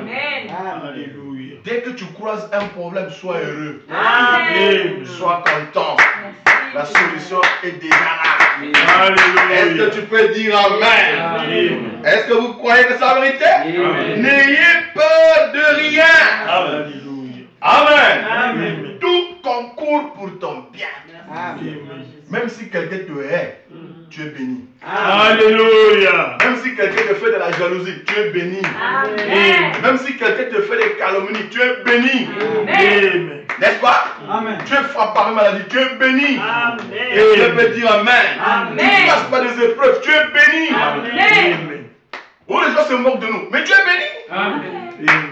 Amen. Alléluia. Dès que tu croises un problème, sois heureux. Amen. Sois content. La Merci. solution est déjà là. Est-ce Alléluia. que tu peux dire Amen? Amen. Est-ce que vous croyez que c'est la vérité? Amen. N'ayez peur de rien. Alléluia. Amen. Amen. Tout concourt pour ton bien. Amen. Même si quelqu'un te hait, tu es béni. Alléluia. Même si quelqu'un te fait de la jalousie, tu es béni. Amen. Même si quelqu'un te fait des calomnies, tu es béni. Amen. N'est-ce pas? Amen. Tu es frappé par une maladie, tu es béni. Et Amen. je peux dire Amen. Amen. Tu passes par des épreuves, tu es béni. Amen. Oh, les gens se moquent de nous, mais tu es béni. Amen.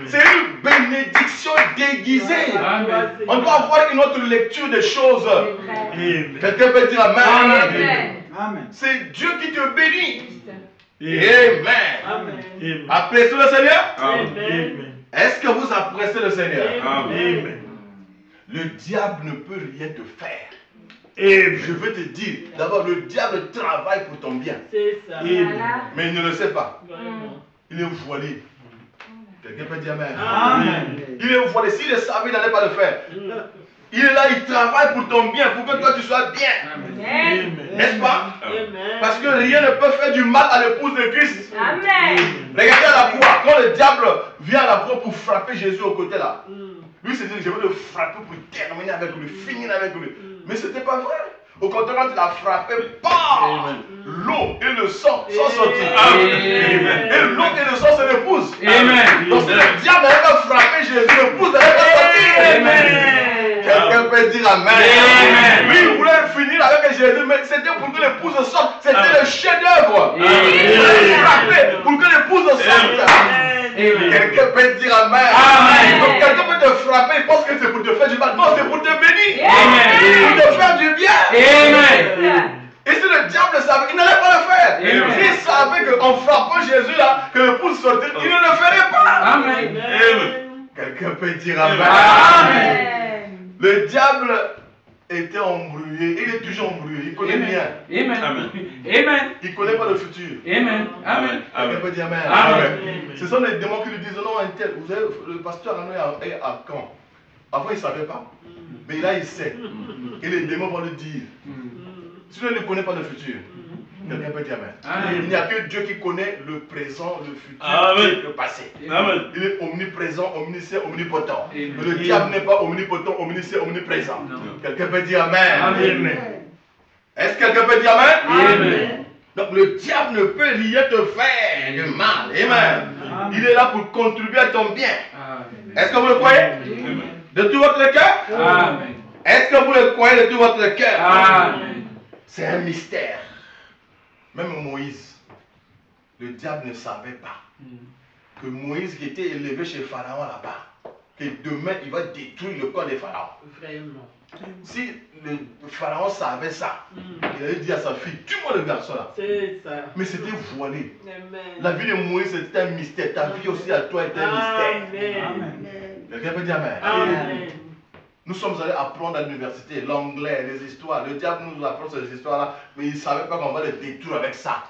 C'est une bénédiction déguisée. Amen. On doit avoir une autre lecture des choses. Amen. Quelqu'un peut dire Amen. Amen. Amen. C'est Dieu qui te bénit. Amen. Amen. Amen. Appréciez le Seigneur. Amen. Est-ce que vous appréciez le Seigneur? Amen. Le diable ne peut rien te faire. Amen. Je veux te dire, d'abord, le diable travaille pour ton bien. C'est ça. Voilà. Mais il ne le sait pas. Vraiment. Il est voilé. Quelqu'un peut dire Amen. Amen. Il est voilé. S'il le savait, il n'allait pas le faire. Il est là, il travaille pour ton bien, pour que toi tu sois bien. Amen. Amen. N'est-ce pas? Amen. Parce que rien ne peut faire du mal à l'épouse de Christ. Amen. Regardez à la croix, quand le diable vient à la croix pour frapper Jésus au côté là, Mm. lui s'est dit, je vais le frapper pour terminer avec lui, finir avec lui. Mais ce n'était pas vrai. Au contraire, quand il a frappé, bam, l'eau et le sang sont sortis. Amen. Et l'eau et le sang se l'épouse. Amen. Donc si le diable n'avait pas frappé Jésus, l'épouse n'avait pas sorti. Quelqu'un peut dire Amen. Amen. Lui, il voulait finir avec Jésus, mais c'était pour que l'épouse sorte. C'était le chef-d'œuvre. Il Amen. fallait frapper pour que l'épouse sorte. Amen. Quelqu'un peut dire Amen. Amen. Donc quelqu'un peut te frapper, il pense que c'est pour te faire du mal. Non, c'est pour te bénir. Amen. Pour te faire du bien. Amen. Et si le diable savait, il n'allait pas le faire. Amen. S'il savait qu'en frappant Jésus là, que l'épouse sortait, il ne le ferait pas. Amen. Quelqu'un peut dire Amen. Amen. Le diable était embrouillé, il est toujours embrouillé, il connaît rien. Amen. Amen. Amen. Il ne connaît pas le futur. Amen. Amen. Quelqu'un peut dire Amen. Amen. Ce sont les démons qui lui disent non, un tel. Vous savez, le pasteur est à Caen. Avant, il ne savait pas. Mais là, il sait. Et les démons vont lui dire. Si tu ne connais pas le futur, quelqu'un peut dire Amen. Amen. Il n'y a que Dieu qui connaît le présent, le futur Amen. et le passé. Amen. Il est omniprésent, omniscient, omnipotent. Amen. Mais le diable n'est pas omnipotent, omniscient, omniprésent. Non. Quelqu'un peut dire Amen. Amen. Est-ce que quelqu'un peut dire Amen? Amen. Donc le diable ne peut rien te faire de mal. Amen. Il est là pour contribuer à ton bien. Amen. Est-ce que vous le croyez? Amen. De tout votre cœur? Amen. Est-ce que vous le croyez de tout votre cœur? Amen. C'est un mystère. Même Moïse, le diable ne savait pas que Moïse qui était élevé chez Pharaon là-bas, que demain il va détruire le corps des Pharaons. Vraiment. Si le Pharaon savait ça, il allait dire à sa fille, tue-moi le garçon là. C'est ça. Mais c'était voilé. Amen. La vie de Moïse c'était un mystère. Ta vie aussi à toi était un mystère. Amen. Quelqu'un peut dire Amen. Amen. Nous sommes allés apprendre à l'université l'anglais, les histoires. Le diable nous apprend ces histoires-là, mais il ne savait pas qu'on va le détruire avec ça.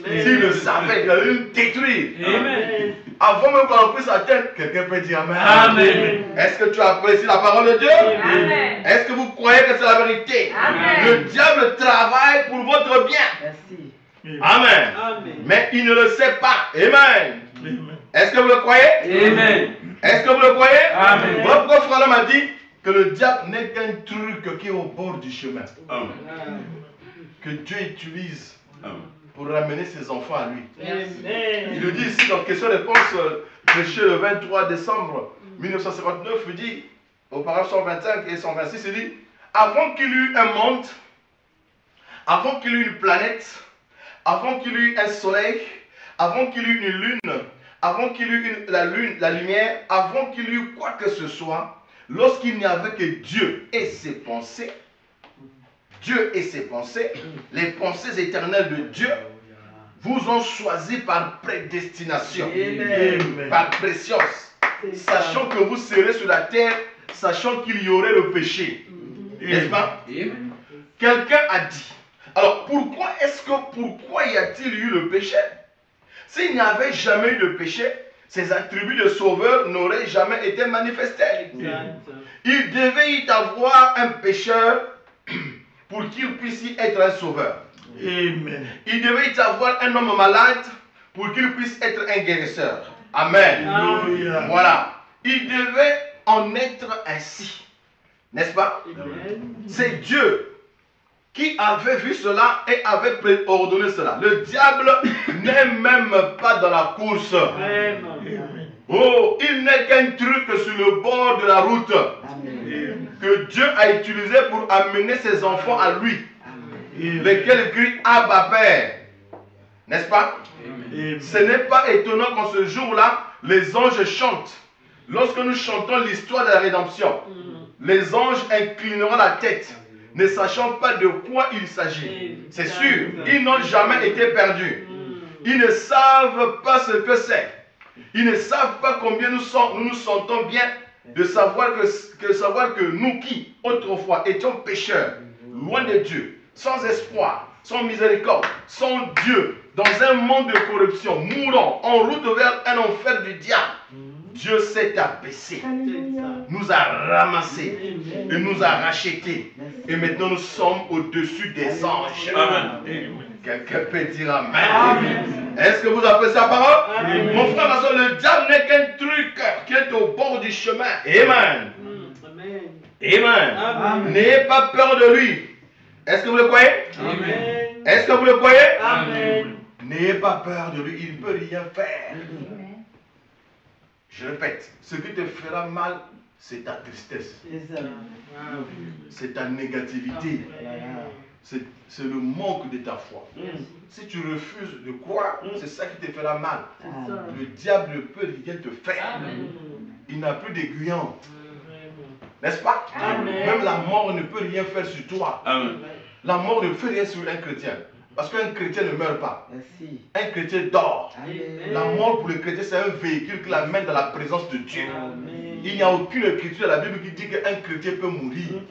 S'il le savait, il allait nous détruire. Amen. Avant même qu'on puisse atteindre, quelqu'un peut dire Amen. Amen. Est-ce que tu apprécies la parole de Dieu? Amen. Est-ce que vous croyez que c'est la vérité? Amen. Le diable travaille pour votre bien. Merci. Amen. Amen. Mais il ne le sait pas. Amen. Amen. Est-ce que vous le croyez? Amen. Est-ce que vous le croyez? Amen. Voilà pourquoi Frère m'a dit que le diable n'est qu'un truc qui est au bord du chemin. Amen. Que Dieu utilise Amen. pour ramener ses enfants à lui. Amen. Il le dit ici dans question-réponse prêché le 23 décembre 1959, il dit, au paragraphe 125 et 126, il dit, avant qu'il y eut un monde, avant qu'il y eut une planète, avant qu'il y eut un soleil, avant qu'il y eut une lune, avant qu'il y eût la lune, la lumière, avant qu'il y eût quoi que ce soit, lorsqu'il n'y avait que Dieu et ses pensées, les pensées éternelles de Dieu, vous ont choisi par prédestination, Amen. par préscience, sachant que vous serez sur la terre, sachant qu'il y aurait le péché. N'est-ce pas? Quelqu'un a dit. Alors pourquoi y a-t-il eu le péché? S'il n'y avait jamais eu de péché, ces attributs de sauveur n'auraient jamais été manifestés. Il devait y avoir un pécheur pour qu'il puisse y être un sauveur. Amen. Il devait y avoir un homme malade pour qu'il puisse être un guérisseur. Amen. Alléluia. Voilà. Il devait en être ainsi. N'est-ce pas? C'est Dieu qui avait vu cela et avait préordonné cela. Le diable n'est même pas dans la course. Oh, il n'est qu'un truc sur le bord de la route que Dieu a utilisé pour amener ses enfants à lui, lesquels crient Abba Père. N'est-ce pas? Ce n'est pas étonnant qu'en ce jour-là, les anges chantent. Lorsque nous chantons l'histoire de la rédemption, les anges inclineront la tête, ne sachant pas de quoi il s'agit. C'est sûr, ils n'ont jamais été perdus. Ils ne savent pas ce que c'est. Ils ne savent pas combien nous nous sentons bien de savoir que nous qui, autrefois, étions pécheurs, loin de Dieu, sans espoir, sans miséricorde, sans Dieu, dans un monde de corruption, mourant, en route vers un enfer du diable, Dieu s'est abaissé, nous a ramassés et nous a rachetés. Et maintenant nous sommes au-dessus des anges. Amen. Quelqu'un peut dire Amen. Est-ce que vous appréciez la parole? Amen. Mon frère, ma soeur, le diable n'est qu'un truc qui est au bord du chemin. Amen. Amen. N'ayez pas peur de lui. Est-ce que vous le croyez? Amen. Est-ce que vous le croyez? Amen. N'ayez pas peur de lui, il ne peut rien faire. Je répète, ce qui te fera mal, c'est ta tristesse, c'est ta négativité, c'est le manque de ta foi. Si tu refuses de croire, c'est ça qui te fera mal. Le diable ne peut rien te faire. Il n'a plus d'aiguillon. N'est-ce pas? Même la mort ne peut rien faire sur toi. La mort ne fait rien sur un chrétien. Parce qu'un chrétien ne meurt pas. Un chrétien dort. La mort pour le chrétien, c'est un véhicule qui l'amène dans la présence de Dieu. Il n'y a aucune écriture de la Bible qui dit qu'un chrétien peut mourir.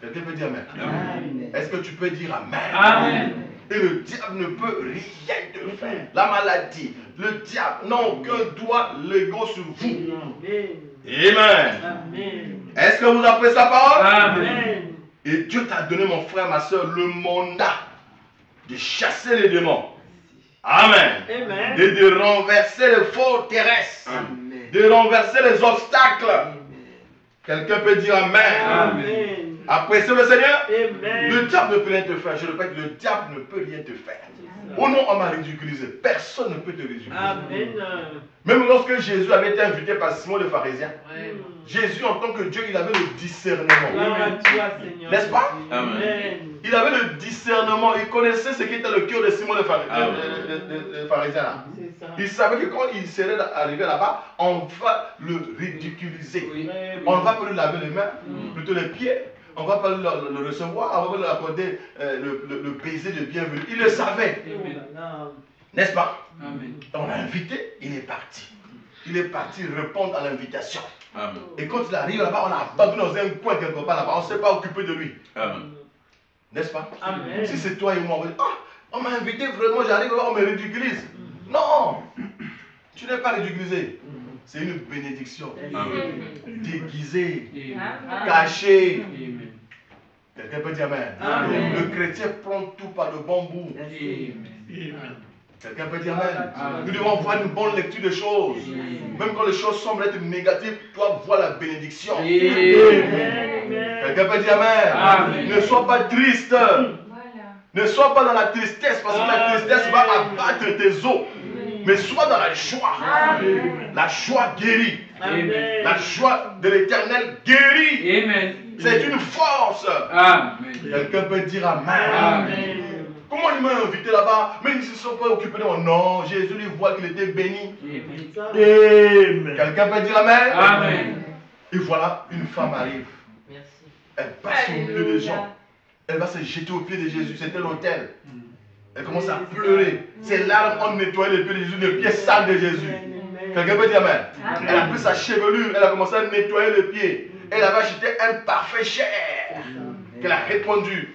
Quelqu'un peut dire Amen. Est-ce que tu peux dire Amen? Et le diable ne peut rien te faire. La maladie, le diable n'a aucun doigt légaux sur vous. Amen. Est-ce que vous appréciez la parole? Amen. Et Dieu t'a donné, mon frère, ma soeur, le mandat de chasser les démons. Amen. Amen. Et de renverser les faux terrestres. De renverser les obstacles. Quelqu'un peut dire Amen. Amen. Appréciez le Seigneur. Amen. Le diable ne peut rien te faire. Je répète, le diable ne peut rien te faire. Oh non, on m'a ridiculisé. Personne ne peut te ridiculiser. Amen. Même lorsque Jésus avait été invité par Simon le pharisien, Jésus, en tant que Dieu, il avait le discernement. Gloire à toi, Seigneur. N'est-ce pas? Amen. Il avait le discernement. Il connaissait ce qui était le cœur de Simon le pharisien. Là. C'est ça. Il savait que quand il serait arrivé là-bas, on va le ridiculiser. On ne va pas lui laver les mains, plutôt les pieds. On ne va pas le recevoir, on va lui accorder le baiser de bienvenue. Il le savait. N'est-ce pas? On l'a invité, il est parti. Il est parti répondre à l'invitation. Et quand il arrive là-bas, on l'a abandonné dans un coin quelque part là-bas. On ne s'est pas occupé de lui. N'est-ce pas? Amen. Si c'est toi et moi, on va dire, ah, on m'a invité vraiment, j'arrive là-bas, on me ridiculise. Non, tu n'es pas ridiculisé. C'est une bénédiction. Déguisée, cachée. Quelqu'un peut dire Amen. Amen. Le chrétien prend tout par le bon bout. Quelqu'un peut dire Amen. Nous devons avoir une bonne lecture des choses. Même quand les choses semblent être négatives, toi vois la bénédiction. Quelqu'un peut dire Amen. Ne sois pas triste. Ne sois pas dans la tristesse parce que la tristesse va abattre tes os. Mais sois dans la joie. La joie guérit. La joie de l'Éternel guérit. C'est une force. Quelqu'un peut dire Amen. Comment il m'a invité là-bas? Mais ils ne se sont pas occupés de moi. Non, Jésus lui voit qu'il était béni. Amen. Quelqu'un peut dire Amen? Amen. Et voilà, une femme arrive. Elle passe au milieu des gens. Elle va se jeter aux pieds de Jésus. C'était l'autel. Elle commence à pleurer. Ses larmes ont nettoyé les pieds de Jésus, les pieds sales de Jésus. Quelqu'un peut dire Amen? Elle a pris sa chevelure, elle a commencé à nettoyer les pieds. Elle avait acheté un parfait cher qu'elle a répandu.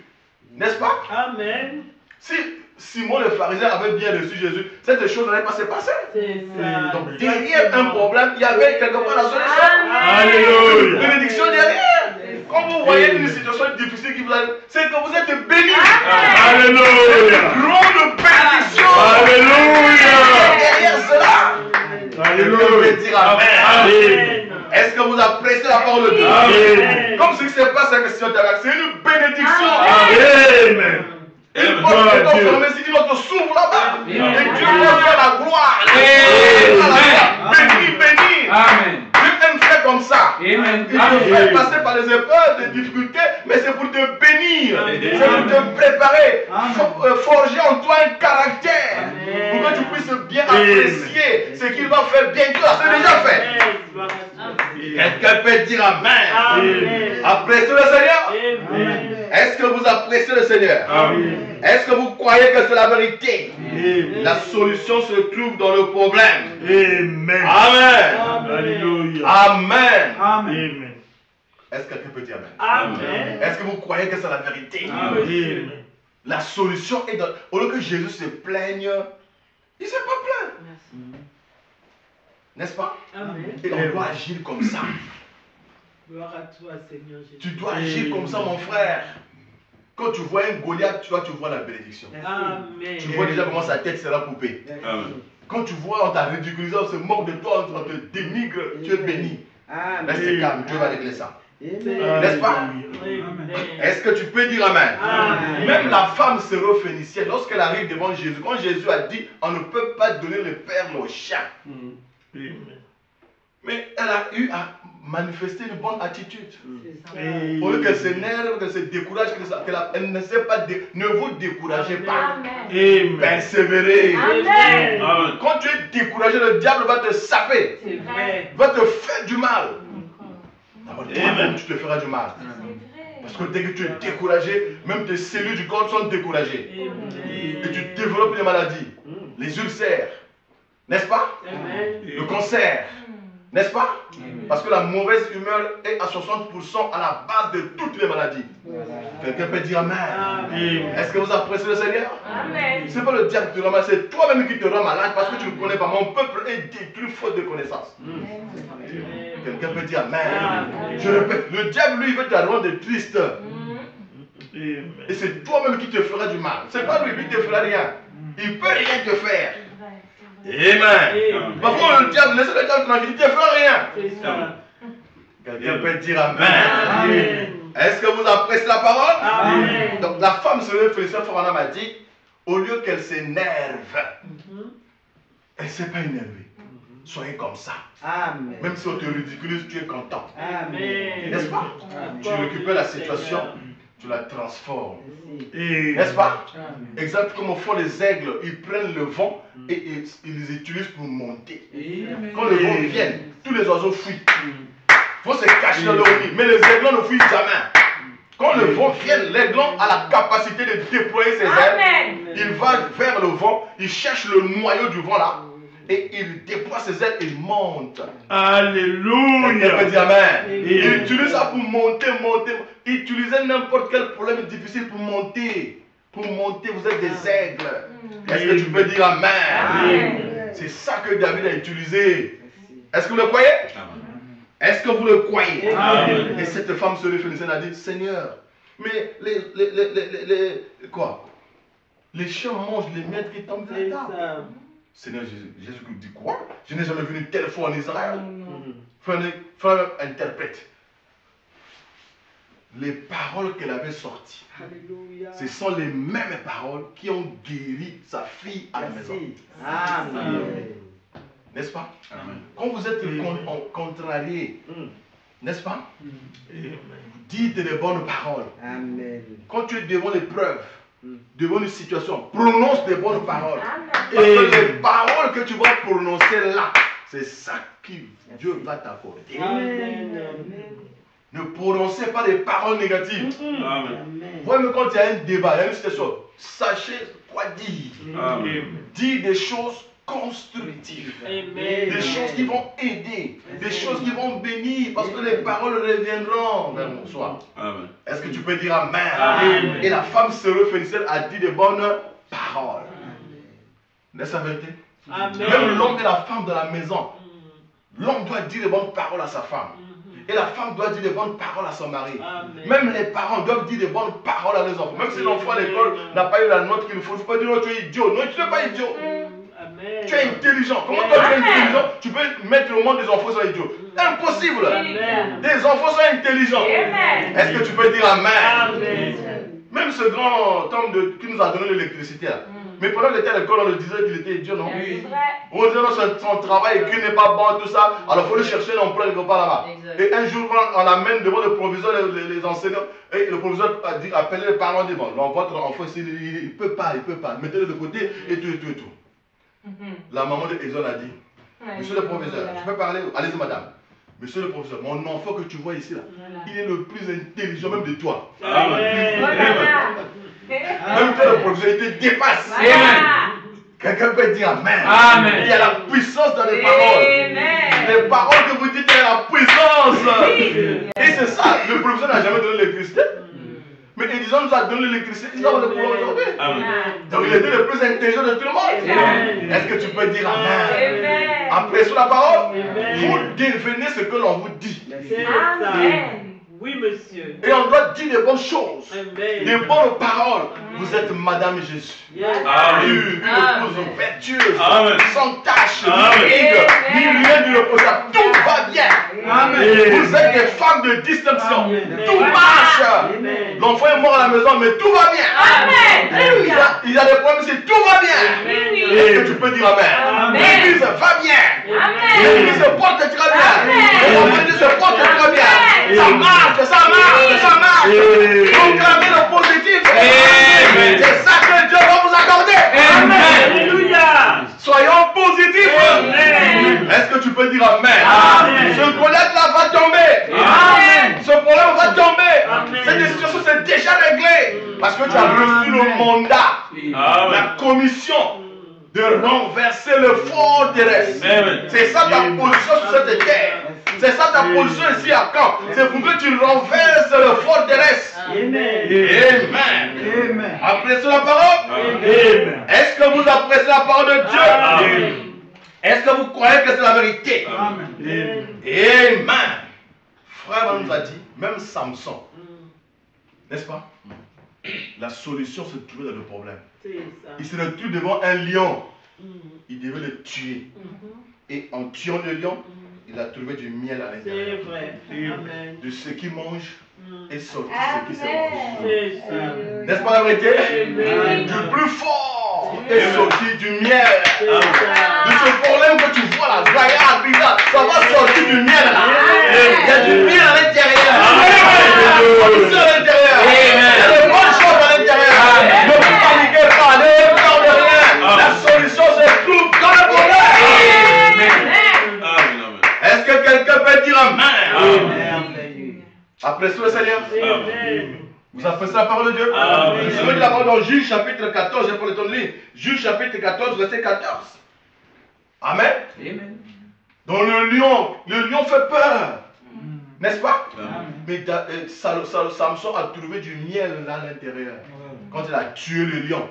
N'est-ce pas? Amen. Si Simon le pharisien avait bien reçu Jésus, cette chose n'allait pas se passer. C'est ça. Donc derrière un problème, il y avait quelque part la solution. Alléluia. Bénédiction derrière. Quand vous voyez une situation difficile qui vous arrive, c'est que vous êtes bénis. Alléluia. Grande bénédiction. Alléluia. Derrière cela, Alléluia. je vais dire Amen. Amen. Est-ce que vous appréciez la parole de Dieu? Amen. Comme ce qui se passe avec Sion Tarak, c'est une bénédiction. Amen. Il porte transformer si notre s'ouvre là-bas. Et Dieu va faire la gloire. Béni, béni. Amen. Dieu aime faire comme ça. Amen. Il te fait passer par des épreuves, des difficultés, mais c'est pour te bénir. C'est pour te préparer. Forger en toi un caractère. Pour que tu puisses bien apprécier ce qu'il va faire bientôt. C'est déjà fait. Quelqu'un peut dire Amen. Appréciez le Seigneur. Amen. Est-ce que vous appréciez le Seigneur? Amen. Est-ce que vous croyez que c'est la vérité? Amen. La solution se trouve dans le problème. Amen. Amen. Alléluia. Amen. Amen. Est-ce que quelqu'un peut dire Amen? Amen. Est-ce que vous croyez que c'est la vérité? Amen. La solution est dans... Au lieu que Jésus se plaigne, il ne s'est pas plaint. N'est-ce pas? Amen. Et on doit agir comme ça. Gloire à toi, Seigneur Jésus. Tu dois agir comme ça, mon frère. Quand tu vois un Goliath, tu vois la bénédiction. Amen. Tu vois déjà comment sa tête sera coupée. Amen. Quand tu vois, on t'a ridiculisé, on se moque de toi, on te dénigre, tu es béni. Reste calme, Dieu va régler ça. N'est-ce pas? Amen. Est-ce que tu peux dire Amen? Amen. Même la femme syrophénicienne, lorsqu'elle arrive devant Jésus, quand Jésus a dit, on ne peut pas donner le perles aux chiens. Amen. Mais elle a eu à manifester une bonne attitude. C'est ça. Au lieu qu'elle s'énerve, qu'elle se décourage, qu'elle ne sait pas, ne vous découragez pas. Amen. Persévérez. Amen. Amen. Quand tu es découragé, le diable va te saper, C'est vrai. va te faire du mal. D'abord, toi-même, Amen. tu te feras du mal. Parce que dès que tu es découragé, même tes cellules du corps sont découragées. Et tu développes des maladies, les ulcères, n'est-ce pas? Amen. Le cancer, n'est-ce pas? Parce que la mauvaise humeur est à 60% à la base de toutes les maladies. Quelqu'un peut dire Amen. Amen. Est-ce que vous appréciez le Seigneur? Amen. Ce n'est pas le diable qui te rend malade, c'est toi-même qui te rend malade parce que tu ne connais pas. Mon peuple est détruit faute de connaissance. Quelqu'un peut dire Amen. Amen. Je répète, le diable, lui, il veut te rendre triste. Amen. Et c'est toi-même qui te fera du mal. C'est pas lui, lui ne te fera rien. Il ne peut rien te faire. Amen. Parfois, le diable, laissez le diable tranquille, il ne te fera rien. C'est ça. Quelqu'un peut dire Amen. Amen. Est-ce que vous appréciez la parole? Amen. Donc la femme se lève, Félicien Forana m'a dit, au lieu qu'elle s'énerve, elle ne s'est pas énervée. Soyez comme ça. Amen. Même si on te ridiculise, tu es content. Amen. N'est-ce pas? Tu récupères la situation, tu la transformes. Amen. N'est-ce pas? Exact comme au fond les aigles, ils prennent le vent et ils les utilisent pour monter. Quand le vent vient, tous les oiseaux fuient. Il faut se cacher dans leur nid. Mais les aiglons ne fuient jamais. Quand le vent vient, l'aiglon a la capacité de déployer ses ailes. Amen. Il va vers le vent, il cherche le noyau du vent là. Et il déploie ses ailes et il monte. Quelqu'un peut Alléluia. dire Amen. Amen. Il utilise ça pour monter, monter. Utilisez n'importe quel problème difficile pour monter. Pour monter, vous êtes des aigles. Est-ce que tu peux dire Amen? Amen. C'est ça que David a utilisé. Est-ce que vous le croyez? Est-ce que vous le croyez? Amen. Et cette femme se réfléchissait et a dit, Seigneur, mais quoi? Les chiens mangent les miettes qui tombent de C'est la table. ça. Seigneur Jésus dit quoi? Je n'ai jamais vu une telle fois en Israël. Frère, interprète. Les paroles qu'elle avait sorties, Alléluia. ce sont les mêmes paroles qui ont guéri sa fille à la maison. Amen. N'est-ce pas? Quand vous êtes contrarié, n'est-ce pas? Dites des bonnes paroles. Amen. Quand tu es devant l'épreuve, devant une situation, prononce des bonnes paroles. Amen. Parce que les paroles que tu vas prononcer là, c'est ça que Dieu va t'accorder. Amen. Ne prononcez pas des paroles négatives. Amen. Vous même quand il y a un débat, il y a une situation, sachez quoi dire. Amen. Dis des choses constructives. Amen. Des choses qui vont aider. Des choses qui vont bénir. Parce que les paroles reviendront vers mon soir. Amen. Est-ce que tu peux dire Amen? Amen. Et la femme syrophénicienne a dit de bonnes paroles. N'est-ce la vérité? Même Amen. l'homme et la femme de la maison. L'homme doit dire de bonnes paroles à sa femme. Et la femme doit dire de bonnes paroles à son mari. Amen. Même les parents doivent dire de bonnes paroles à leurs enfants. Même si l'enfant à l'école n'a pas eu la note qu'il faut, il ne faut pas dire oh, tu es idiot. Non, tu n'es pas idiot. Amen. Tu es intelligent. Comment toi tu es intelligent? Tu peux mettre au monde des enfants sont idiots. Impossible. Amen. Des enfants sont intelligents. Amen. Est-ce que tu peux dire Amen? Amen. Même ce grand homme qui nous a donné l'électricité là. Mais pendant qu'il était à l'école, on le disait qu'il était idiot, non? C'est vrai. On disait non, son travail écrit n'est pas bon, tout ça. Alors il faut lui chercher un emploi quelque part là-bas. Exact. Et un jour, on l'amène devant le proviseur, les enseignants. Et le proviseur a dit, appelé les parents, dit bon, votre enfant ici, il ne peut pas, mettez-le de côté et tout, et tout, et tout. La maman de Exxon a dit, monsieur le proviseur, je peux parler? Allez-y madame. Monsieur le professeur, mon enfant que tu vois ici là, il est le plus intelligent même de toi. Amen. Même toi le professeur, il te dépasse. Quelqu'un peut dire Amen. Amen. Il y a la puissance dans les paroles. Les paroles que vous dites, il y a la puissance. Et c'est ça, le professeur n'a jamais donné l'électricité. Mais Edison nous a donné l'électricité, il a le problème aujourd'hui. Amen. Donc il était le plus intelligent de tout le monde. Amen. Est-ce que tu peux dire Amen? Amen. Après sur la parole, Amen. vous devenez ce que l'on vous dit. C'est ça. Amen. Oui, monsieur. Et on doit dire des bonnes choses, Amen. des bonnes paroles. Vous êtes Madame Jésus. Yes. Amen. Une épouse vertueuse, Amen. sans tache, Amen. ni ride, ni rien du reprochable. Tout va bien. Amen. Vous êtes des femmes de distinction. Amen. Tout marche. Amen. L'enfant est mort à la maison, mais tout va bien. Amen. Il y a des problèmes, c'est tout va bien. Amen. Est-ce que tu peux dire Amen? Amen. L'église va bien. Amen. L'église se porte très bien. Amen. L'église se porte très bien. Amen. Ça marche, ça marche, ça marche. Amen. Proclamez le positif. Amen. C'est ça que Dieu va vous accorder. Alléluia. Soyons positifs. Amen. Est-ce que tu peux dire Amen? Amen. Ce problème-là va tomber. Amen. Ce problème va tomber. Amen. Cette situation c'est déjà réglée. Parce que tu as reçu le mandat, Amen. la commission de renverser le forteresse. Amen. C'est ça ta position sur cette terre. C'est ça ta position ici à Caen. C'est pour que tu renverses le forteresse. Amen. Amen. Appréciez la parole. Amen. Est-ce que vous appréciez la parole de Dieu? Amen. Est-ce que vous croyez que c'est la vérité? Amen. Amen. Frère nous a dit, même Samson, n'est-ce pas? La solution se trouvait dans le problème. C'est ça. Il se retrouve devant un lion. Il devait le tuer. Et en tuant le lion, il a trouvé du miel à C'est l'intérieur. vrai. Amen. De ce qui mange est sorti ce qui s'est mangé. C'est ça. N'est-ce pas la vérité? Amen. Du plus fort est sorti du miel. C'est ça. De ce problème que tu vois là, regarde, bizarre, ça va sortir du miel là. Il y a du miel à l'intérieur. Il y a du solution à l'intérieur. Il y a de bonnes choses à l'intérieur. Ne vous paniquez pas, n'ayez peur de rien. La solution se trouve dans le problème. Amen. Est-ce que quelqu'un peut dire Amen? Amen. Appréciez le Seigneur. Amen. Vous appréciez la parole de Dieu? Amen. Je veux dire la parole dans Juge chapitre 14, j'ai pas le temps de lire. Juge chapitre 14, verset 14. Amen. Dans le lion fait peur. N'est-ce pas? Mais Samson a trouvé du miel là à l'intérieur. Quand il a tué le lion.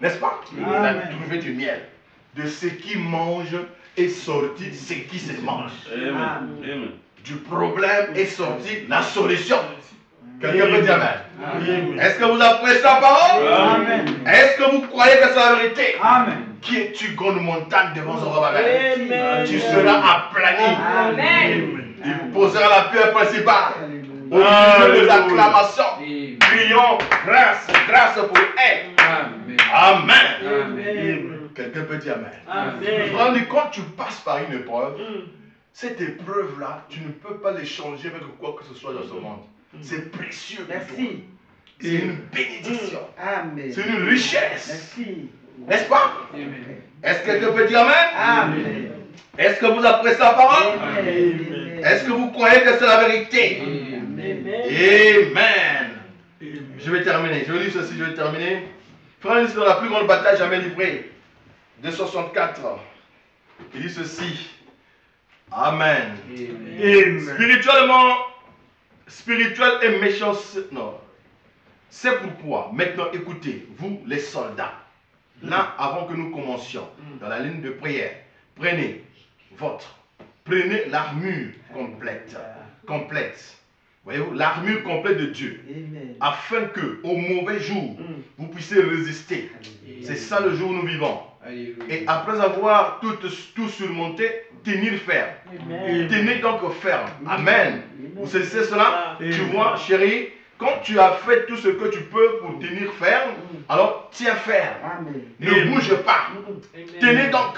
N'est-ce pas? Il a trouvé du miel. De ce qui mange est sorti ce qui se mange. Amen. Du problème est sorti la solution. Quelqu'un peut dire Amen. Amen. Est-ce que vous appréciez la parole? Amen. Est-ce que vous croyez que c'est la vérité? Amen. Qui es-tu grande montagne devant son roi Babel? Amen. Tu seras aplani. Amen. Il posera la pierre principale. Au milieu Alléluia. des acclamations. Crions grâce, grâce pour elle. Amen. Amen. Quelqu'un peut dire Amen. Amen. Rendez quand tu passes par une épreuve, cette épreuve-là, tu ne peux pas l'échanger avec quoi que ce soit dans ce monde. C'est précieux pour toi. Merci. C'est une bénédiction. Amen. C'est une richesse. Merci. N'est-ce pas? Est-ce que quelqu'un peut dire Amen? Amen. Est-ce que vous appréciez la parole? Amen. Est-ce que vous croyez que c'est la vérité? Amen. Amen. Je vais terminer. Je vais lire ceci, je vais terminer. Frère, c'est la plus grande bataille jamais livrée. De 64. Il dit ceci. Amen. Spirituel et méchant. Non. C'est pourquoi, maintenant écoutez, vous les soldats, là avant que nous commencions, dans la ligne de prière, prenez l'armure complète. Voyez-vous, l'armure complète de Dieu, Amen. afin que au mauvais jour, vous puissiez résister. C'est ça le jour où nous vivons. Et après avoir tout surmonté, tenir ferme. Tenez donc ferme. Amen. Vous saisissez cela? Tu vois, chérie, quand tu as fait tout ce que tu peux pour tenir ferme, alors tiens ferme. Amen. Ne bouge pas. Tenez donc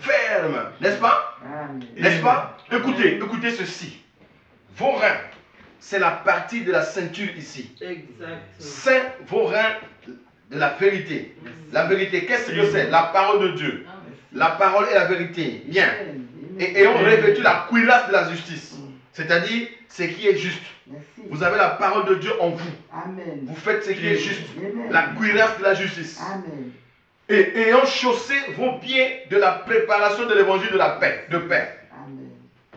ferme. N'est-ce pas? Amen. N'est-ce pas? Écoutez ceci. Vos reins, c'est la partie de la ceinture ici. C'est vos reins de la vérité. La vérité, qu'est-ce que c'est? La parole de Dieu. La parole et la vérité. Bien. Et ayons revêtu la cuirasse de la justice. C'est-à-dire ce qui est juste. Merci. Vous avez la parole de Dieu en vous. Amen. Vous faites ce qui est juste. Amen. La cuirasse de la justice. Amen. Et ayant chaussé vos pieds de la préparation de l'évangile de la paix, de paix. Amen.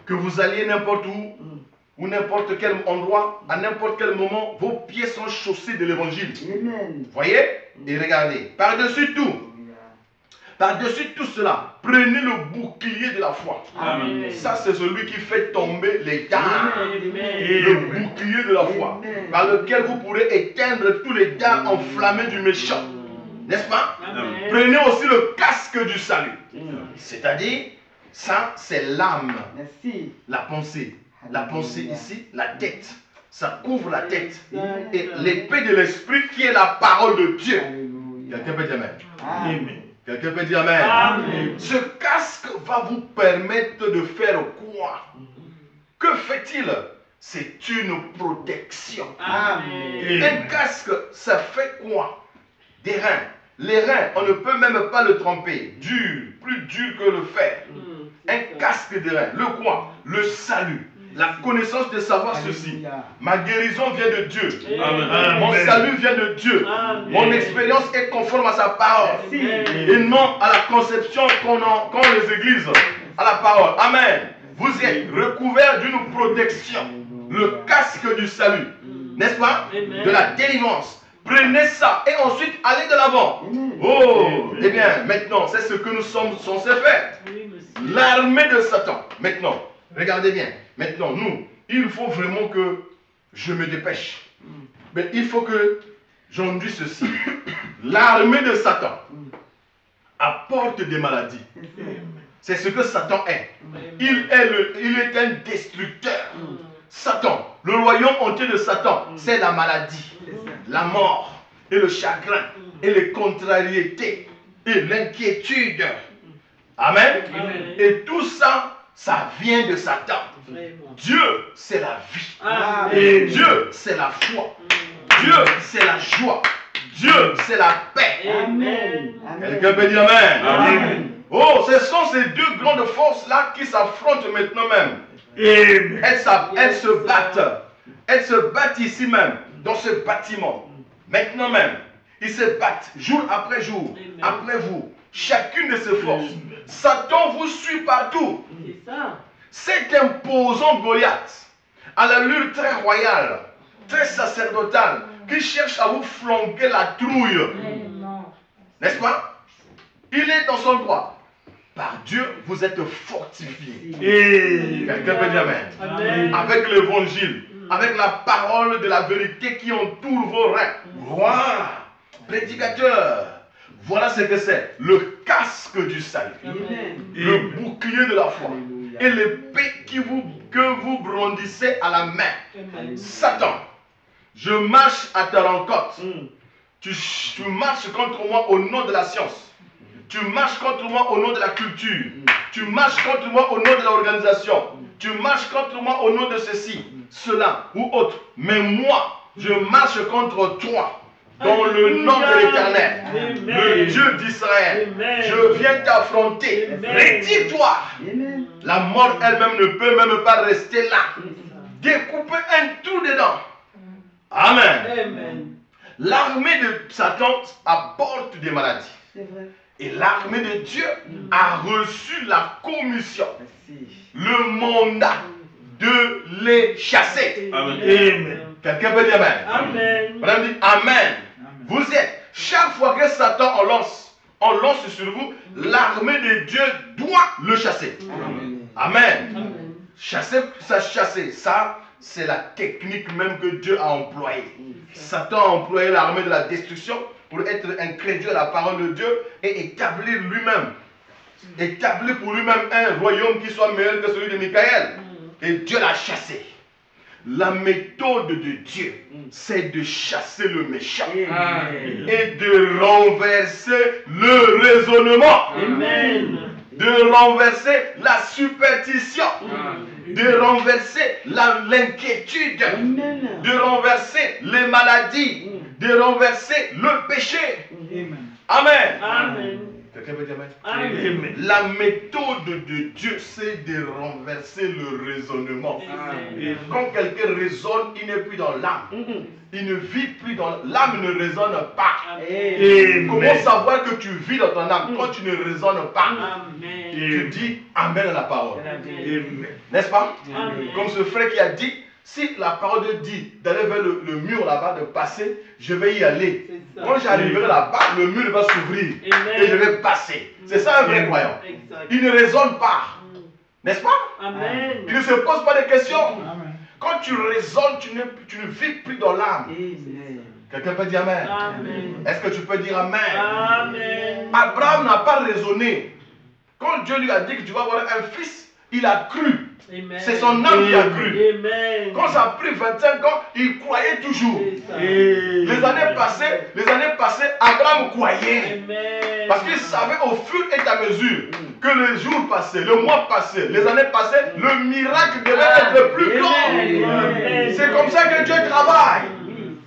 Que vous alliez n'importe où, ou n'importe quel endroit, à n'importe quel moment, vos pieds sont chaussés de l'évangile. Amen. Voyez? Et regardez. Par-dessus tout cela, prenez le bouclier de la foi. Amen. Ça, c'est celui qui fait tomber les dards. Amen. Le bouclier de la foi, Amen. par lequel vous pourrez éteindre tous les dards enflammés du méchant. N'est-ce pas? Prenez aussi le casque du salut. C'est-à-dire, ça, c'est l'âme, Merci. la pensée. La pensée ici, la tête. Ça couvre la tête. Et l'épée de l'esprit qui est la parole de Dieu. Alléluia. Quelqu'un peut dire Amen. Amen. Quelqu'un peut dire Amen. Amen. Ce casque va vous permettre de faire quoi? Que fait-il? C'est une protection. Amen. Un casque, ça fait quoi? Des reins. Les reins, on ne peut même pas le tremper. Dur, plus dur que le fer. Un casque de reins. Le quoi? Le salut. La connaissance de savoir ceci. Alléluia. Ma guérison vient de Dieu. Amen. Mon salut vient de Dieu. Mon expérience est conforme à sa parole. Et non à la conception qu'ont les églises à la parole. Amen. Vous êtes recouverts d'une protection. Le casque du salut. N'est-ce pas? De la délivrance. Prenez ça et ensuite allez de l'avant. Oh, eh bien, maintenant, c'est ce que nous sommes censés faire. L'armée de Satan. Maintenant, regardez bien. Maintenant, nous, il faut vraiment que je me dépêche. Mais il faut que j'en dise ceci. L'armée de Satan apporte des maladies. C'est ce que Satan est. Il est un destructeur. Satan, le royaume entier de Satan, c'est la maladie, la mort, et le chagrin, et les contrariétés, et l'inquiétude. Amen. Et tout ça, ça vient de Satan. Dieu, c'est la vie. Amen. Dieu, c'est la foi. Dieu, c'est la joie. Dieu, c'est la paix. Amen. Quelqu'un peut dire Amen. Amen. Oh, ce sont ces deux grandes forces-là qui s'affrontent maintenant même. Amen. Elles se battent. Elles se battent ici même, dans ce bâtiment. Maintenant même. Ils se battent jour après jour, après vous. Chacune de ces forces. Satan vous suit partout. Cet imposant Goliath, à l'allure très royale, très sacerdotale, qui cherche à vous flanquer la trouille. N'est-ce pas? Il est dans son droit. Par Dieu, vous êtes fortifiés. Quelqu'un peut dire Amen. Amen. Avec l'évangile, avec la parole de la vérité qui entoure vos reins. Roi, prédicateur, voilà ce que c'est. Le casque du salut. Le bouclier de la foi. Et l'épée que vous brandissez à la main. Satan, je marche à ta rencontre. Tu marches contre moi au nom de la science. Tu marches contre moi au nom de la culture. Tu marches contre moi au nom de l'organisation. Tu marches contre moi au nom de ceci, cela ou autre. Mais moi, je marche contre toi dans le nom de l'Éternel, le Dieu d'Israël. Je viens t'affronter. Retire-toi. La mort elle-même ne peut même pas rester là. Découper un trou dedans. Amen. L'armée de Satan apporte des maladies. Et l'armée de Dieu a reçu la commission, le mandat de les chasser. Amen. Quelqu'un peut dire Amen. Amen. Madame dit Amen. Vous êtes, chaque fois que Satan on lance sur vous, l'armée de Dieu doit le chasser. Amen. Chasser, ça c'est la technique même que Dieu a employée. Satan a employé l'armée de la destruction pour être incrédule à la parole de Dieu et établir pour lui-même un royaume qui soit meilleur que celui de Michaël. Et Dieu l'a chassé. La méthode de Dieu, c'est de chasser le méchant et de renverser le raisonnement, de renverser la superstition, de renverser l'inquiétude, de renverser les maladies, de renverser le péché. Amen. Quelqu'un peut dire Amen. La méthode de Dieu, c'est de renverser le raisonnement. Quand quelqu'un raisonne, il n'est plus dans l'âme. Il ne vit plus dans l'âme. L'âme ne raisonne pas. Comment savoir que tu vis dans ton âme quand tu ne raisonnes pas? Tu dis Amen à la parole. N'est-ce pas? Comme ce frère qui a dit, si la parole de Dieu dit d'aller vers le mur là-bas, de passer, je vais y aller. Quand j'arriverai là-bas, le mur va s'ouvrir et je vais passer. C'est ça un vrai croyant. Il ne raisonne pas. N'est-ce pas? Il ne se pose pas de questions. Quand tu raisonnes, tu ne vis plus dans l'âme. Quelqu'un peut dire Amen. Est-ce que tu peux dire Amen? Abraham n'a pas raisonné. Quand Dieu lui a dit que tu vas avoir un fils, il a cru. C'est son âme qui a cru. Quand ça a pris 25 ans, il croyait toujours. Les années passées, Abraham croyait. Parce qu'il savait au fur et à mesure que les jours passaient, le mois passait, les années passaient, le miracle devait être plus grand. C'est comme ça que Dieu travaille.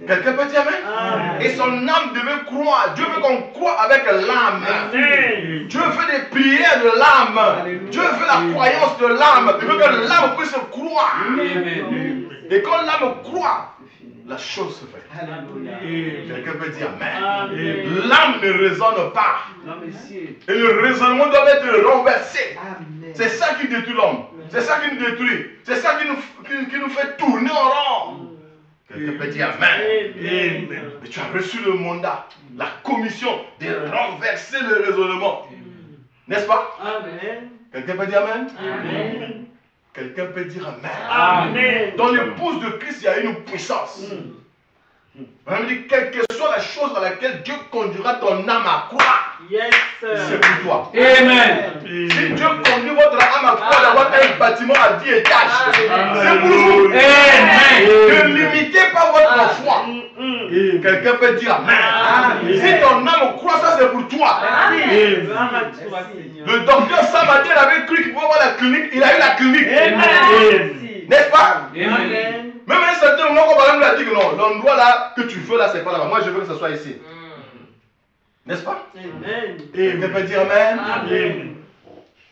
Quelqu'un peut dire Amen? Et son âme devait croire. Dieu veut qu'on croie avec l'âme. Dieu veut des prières de l'âme. Dieu veut la croyance de l'âme. Il veut que l'âme puisse croire. Et quand l'âme croit, la chose se fait. Quelqu'un peut dire Amen. L'âme ne raisonne pas. Et le raisonnement doit être renversé. C'est ça qui détruit l'homme. C'est ça qui nous détruit. C'est ça qui nous fait tourner en rond. Quelqu'un peut dire Amen. Et tu as reçu le mandat, la commission de renverser le raisonnement. N'est-ce pas? Quelqu'un peut dire Amen? Quelqu'un peut dire Amen. Dans l'épouse de Christ, il y a une puissance. On dit, quelle que soit la chose dans laquelle Dieu conduira ton âme à croire, c'est pour toi. Amen. Si Dieu conduit votre âme à croire d'avoir un bâtiment à 10 étages, c'est pour vous. Ne limitez pas votre foi. Quelqu'un peut dire Amen. Si ton âme croit, ça c'est pour toi. Le docteur Samadien avait cru qu'il pouvait avoir la clinique, il a eu la clinique. N'est-ce pas? Même à un certain moment, quand on lui a dit que non, l'endroit là que tu veux là, c'est pas là-bas. Moi je veux que ce soit ici. N'est-ce pas? Quelqu'un peut dire Amen.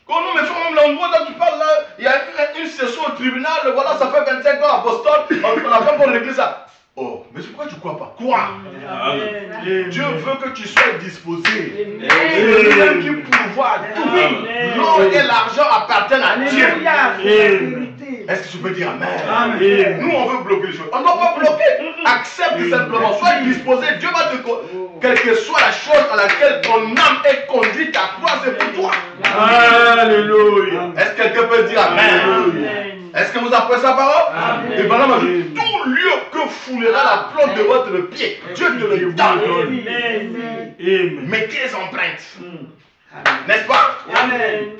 Quand nous, mes frères, même l'endroit dont tu parles là, il y a une session au tribunal, voilà, ça fait 25 ans à Boston, on n'a pas encore réglé ça. Oh, mais pourquoi tu ne crois pas? Quoi? Dieu veut que tu sois disposé. C'est lui qui pourvoit tout. L'or et l'argent appartiennent à Dieu. Est-ce que tu peux dire Amen? Nous, on veut bloquer les choses. On ne doit pas bloquer. Accepte simplement. Sois disposé. Dieu va te... Quelle que soit la chose à laquelle ton âme est conduite à croire, c'est pour toi. Alléluia. Est-ce que quelqu'un peut dire Amen? Est-ce que vous apprenez sa parole? Et voilà, tout lieu que foulera la plante de votre pied, Dieu te le donne. Mettez les empreintes. N'est-ce pas? Amen.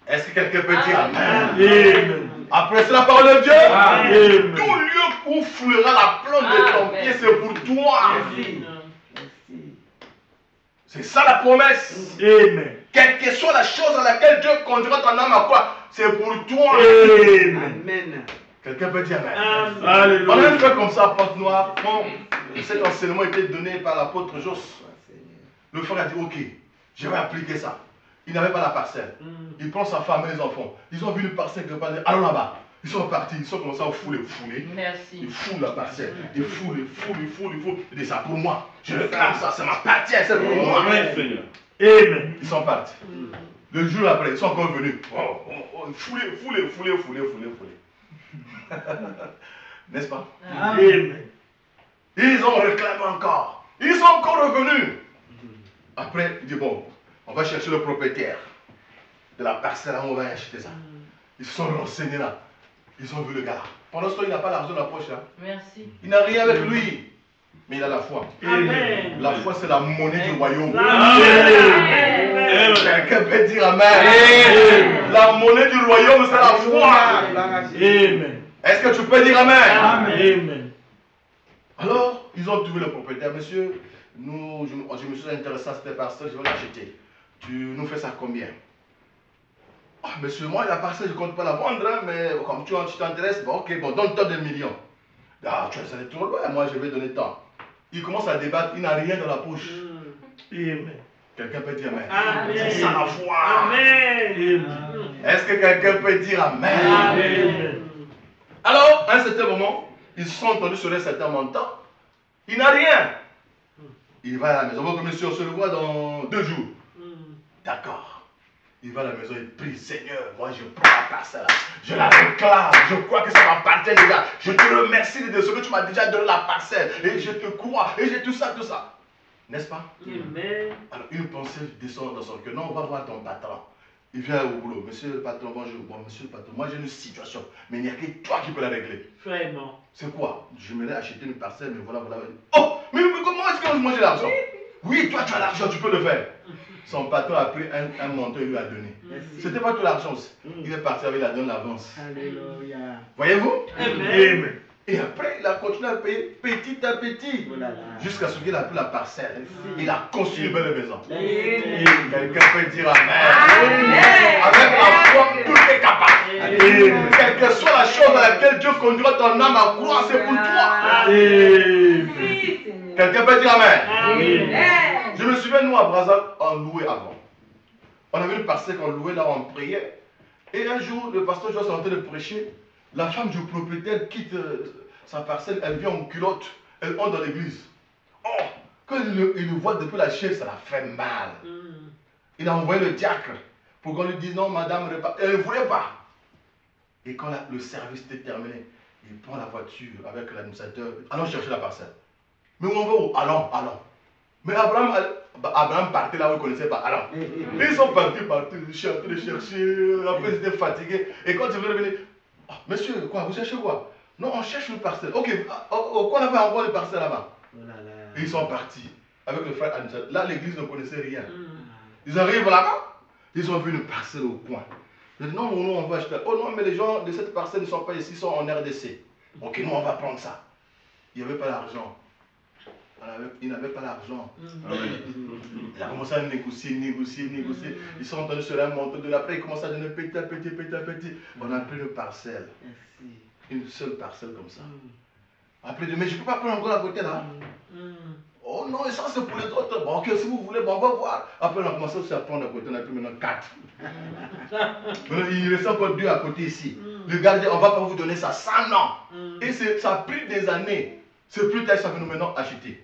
Est-ce que quelqu'un peut dire Amen? Après c'est la parole de Dieu. Tout lieu où foulera la plante de ton pied, c'est pour toi. C'est ça la promesse. Quelle que soit la chose à laquelle Dieu conduira ton âme à croire, c'est pour toi. Quelqu'un peut dire Amen. Amen. On a Alléluia. un frère comme ça, Porte Noire, quand cet enseignement était donné par l'apôtre Jos, le frère a dit, ok, je vais appliquer ça. Il n'avait pas la parcelle. Il prend sa femme et les enfants. Ils ont vu une parcelle quelque part, allons là-bas. Ils sont partis, ils sont commencés à fouler. Merci. Ils foulent la parcelle. Ils foulent. Il dit, ça pour moi. Je réclame ça, ça m'appartient, c'est pour moi. Amen, Seigneur. Amen. Ils sont partis. Le jour après, ils sont encore venus. Fouler. N'est-ce pas? Amen. Ils ont réclamé encore. Ils sont encore revenus. Après, il dit, bon, on va chercher le propriétaire de la parcelle, on va acheter ça. Ils se sont renseignés là. Ils ont vu le gars là. Pendant ce temps, il n'a pas l'argent dans la poche là. Merci. Il n'a rien avec lui. Mais il a la foi. Amen. La foi, c'est la monnaie du royaume. Amen. Quelqu'un peut dire Amen. La monnaie du royaume, c'est la foi. Amen. Est-ce que tu peux dire Amen? Amen. Alors, ils ont trouvé le propriétaire. Monsieur, je me suis intéressé à cette parcelle, je vais l'acheter. Tu nous fais ça combien? Ah, monsieur, moi, la parcelle, je ne compte pas la vendre, hein, mais comme tu t'intéresses, bon, ok, bon, donne-toi 2 millions. Ah, tu es allé trop loin, moi, je vais donner tant. Il commence à débattre, il n'a rien dans la poche. Amen. Quelqu'un peut dire Amen. Amen. C'est ça la foi. Amen. Est-ce que quelqu'un peut dire Amen? Amen. Alors, à un certain moment, ils se sont entendus sur un certain montant. Il n'a rien. Il va à la maison. Votre monsieur, on se revoit dans 2 jours. D'accord. Il va à la maison et prie, Seigneur, moi je prends la parcelle, je la réclame, je crois que ça m'appartient déjà. Je te remercie de ce que tu m'as déjà donné la parcelle. Et je te crois, et j'ai tout ça. N'est-ce pas? Amen. Alors une pensée descend dans son cœur. Non, on va voir ton patron. Il vient au boulot. Monsieur le patron, bonjour. Bon, monsieur le patron, moi j'ai une situation, mais il n'y a que toi qui peux la régler. Vraiment. C'est quoi? J'aimerais acheter une parcelle, mais voilà. Oh, mais comment est-ce que moi j'ai l'argent? Oui, toi tu as l'argent, tu peux le faire. Son patron a pris un montant et lui a donné. C'était pas tout l'argent. Il est parti avec la donne l'avance. Alléluia. Voyez-vous? Amen. Et après, il a continué à payer petit à petit. Oh là là. Jusqu'à ce qu'il a pris la parcelle. Il a construit une belle maison. Amen. Quelqu'un peut dire Amen. Avec la foi, tout est capable. Amen. Quelle que soit la chose dans laquelle Dieu conduira ton âme à croire, c'est pour toi. Amen. Quelqu'un peut dire Amen. Amen. Je me souviens, nous à Brazza, on louait avant. On avait une parcelle qu'on louait là, on priait. Et un jour, le pasteur Joss est en train de prêcher. La femme du propriétaire quitte sa parcelle, elle vient en culotte, elle entre dans l'église. Oh, quand il le voit depuis la chaise, ça l'a fait mal. Il a envoyé le diacre pour qu'on lui dise non, madame, elle ne voulait pas. Et quand le service était terminé, il prend la voiture avec l'administrateur, allons chercher la parcelle. Mais où on va où? Allons. Mais Abraham partait là où il ne connaissait pas. Alors, ils sont partis, ils cherchaient, après ils étaient fatigués. Et quand ils venaient revenir, oh, monsieur, quoi, vous cherchez quoi? Non, on cherche une parcelle. Ok, quoi on avait encore une parcelle là-bas? Et ils sont partis avec le frère administrateur. Là, l'église ne connaissait rien. Ils arrivent là-bas, ils ont vu une parcelle au coin. Ils ont dit, non, nous on va acheter. Oh non, mais les gens de cette parcelle ne sont pas ici, ils sont en RDC. Ok, nous on va prendre ça. Il n'y avait pas d'argent. Il n'avait pas l'argent. Il a commencé à négocier. Ils sont entendus sur un montant de l'après, il commence à donner petit à petit. On a pris une parcelle. Une seule parcelle comme ça. Après, il dit, mais je ne peux pas prendre encore à côté là. Oh non, et ça c'est pour les autres. Bon, ok, si vous voulez, bon, on va voir. Après, on a commencé aussi à prendre à côté, on a pris maintenant 4. Il reste encore 2 à côté ici. Le gars dit, on ne va pas vous donner ça 100 ans. Et ça a pris des années. C'est plus tard, ça fait nous maintenant acheter.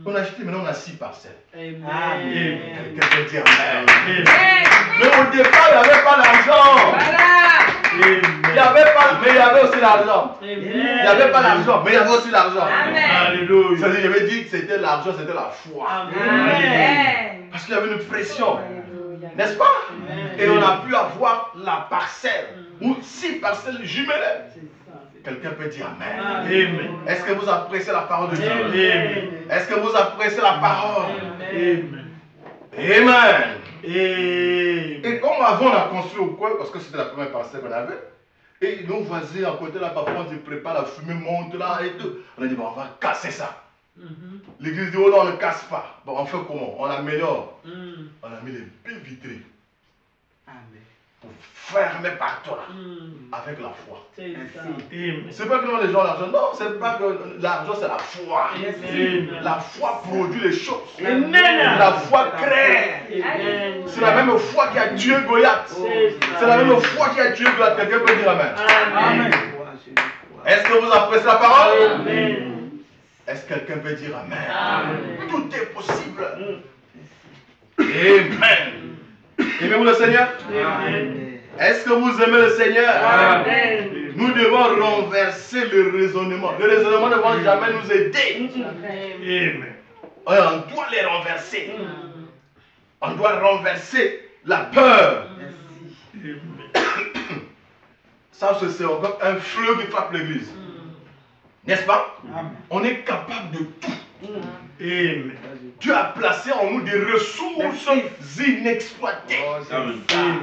On a acheté, maintenant on a 6 parcelles. Amen. Quelqu'un peut dire Amen. Mais au départ, il n'y avait pas d'argent. Voilà. Il n'y avait pas, mais il y avait aussi l'argent. Amen. Il n'y avait pas l'argent, mais il y avait aussi l'argent. Amen. Alléluia. C'est-à-dire, j'avais dit que c'était l'argent, c'était la foi. Amen. Parce qu'il y avait une pression. N'est-ce pas? Et on a pu avoir la parcelle. Ou 6 parcelles jumelles. Quelqu'un peut dire Amen. Amen. Est-ce que vous appréciez la parole de Dieu? Amen. Est-ce que vous appréciez la parole? Amen. Amen. Amen. Et comme avant on a construit au coin, parce que c'était la première parcelle qu'on avait, et nos voisins à côté là, parfois on se prépare, la fumée monte là et tout. On a dit, bon, on va casser ça. L'église dit, oh non, on ne casse pas. Bon, on fait comment? On améliore. On a mis les baies vitrées pour fermé par toi avec la foi. C'est ça. Amen. C'est pas que nous, les gens l'argent. Non, c'est pas que l'argent, c'est la foi. Amen. La foi produit les choses. Amen. La foi crée. Amen. C'est la même foi qui a tué Goliath. C'est la même foi qui a tué Goliath. Quelqu'un peut dire Amen. Amen. Est-ce que vous appréciez la parole? Amen. Est-ce que quelqu'un peut dire Amen? Amen. Tout est possible. Amen. Aimez-vous le Seigneur? Amen. Est-ce que vous aimez le Seigneur? Amen. Nous devons renverser le raisonnement. Le raisonnement ne va jamais nous aider. Amen. On doit les renverser. On doit renverser la peur. Ça, c'est encore un fleuve qui frappe l'église. N'est-ce pas? On est capable de tout. Amen. Dieu a placé en nous des ressources inexploitées.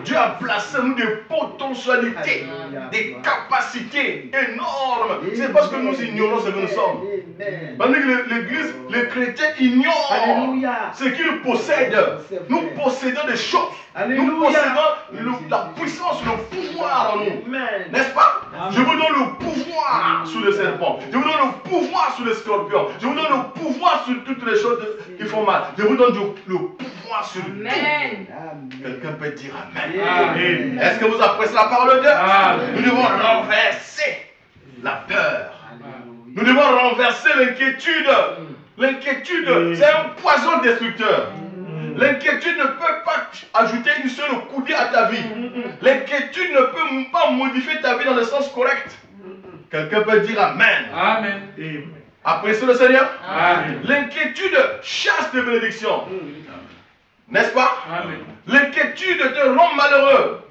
Dieu a placé en nous des potentialités, des capacités énormes. C'est parce que nous ignorons ce que nous sommes. Parce que l'église, les chrétiens ignorent ce qu'ils possèdent. Nous possédons des choses. Nous possédons la puissance, le pouvoir en nous. N'est-ce pas? Je vous donne le pouvoir sur le serpent. Je vous donne le pouvoir sur les scorpions. Je vous donne le pouvoir sur toutes les choses qui font mal. Je vous donne le pouvoir sur tout. Amen. Quelqu'un peut dire Amen. Amen. Est-ce que vous appréciez la parole de Dieu? Amen. Nous devons renverser la peur. Nous devons renverser l'inquiétude. L'inquiétude, c'est un poison destructeur. L'inquiétude ne peut pas ajouter une seule coudée à ta vie. L'inquiétude ne peut pas modifier ta vie dans le sens correct. Quelqu'un peut dire Amen. Amen. Amen. Appréciez le Seigneur. Amen. L'inquiétude chasse de bénédictions. N'est-ce pas? Amen. L'inquiétude te rend malheureux.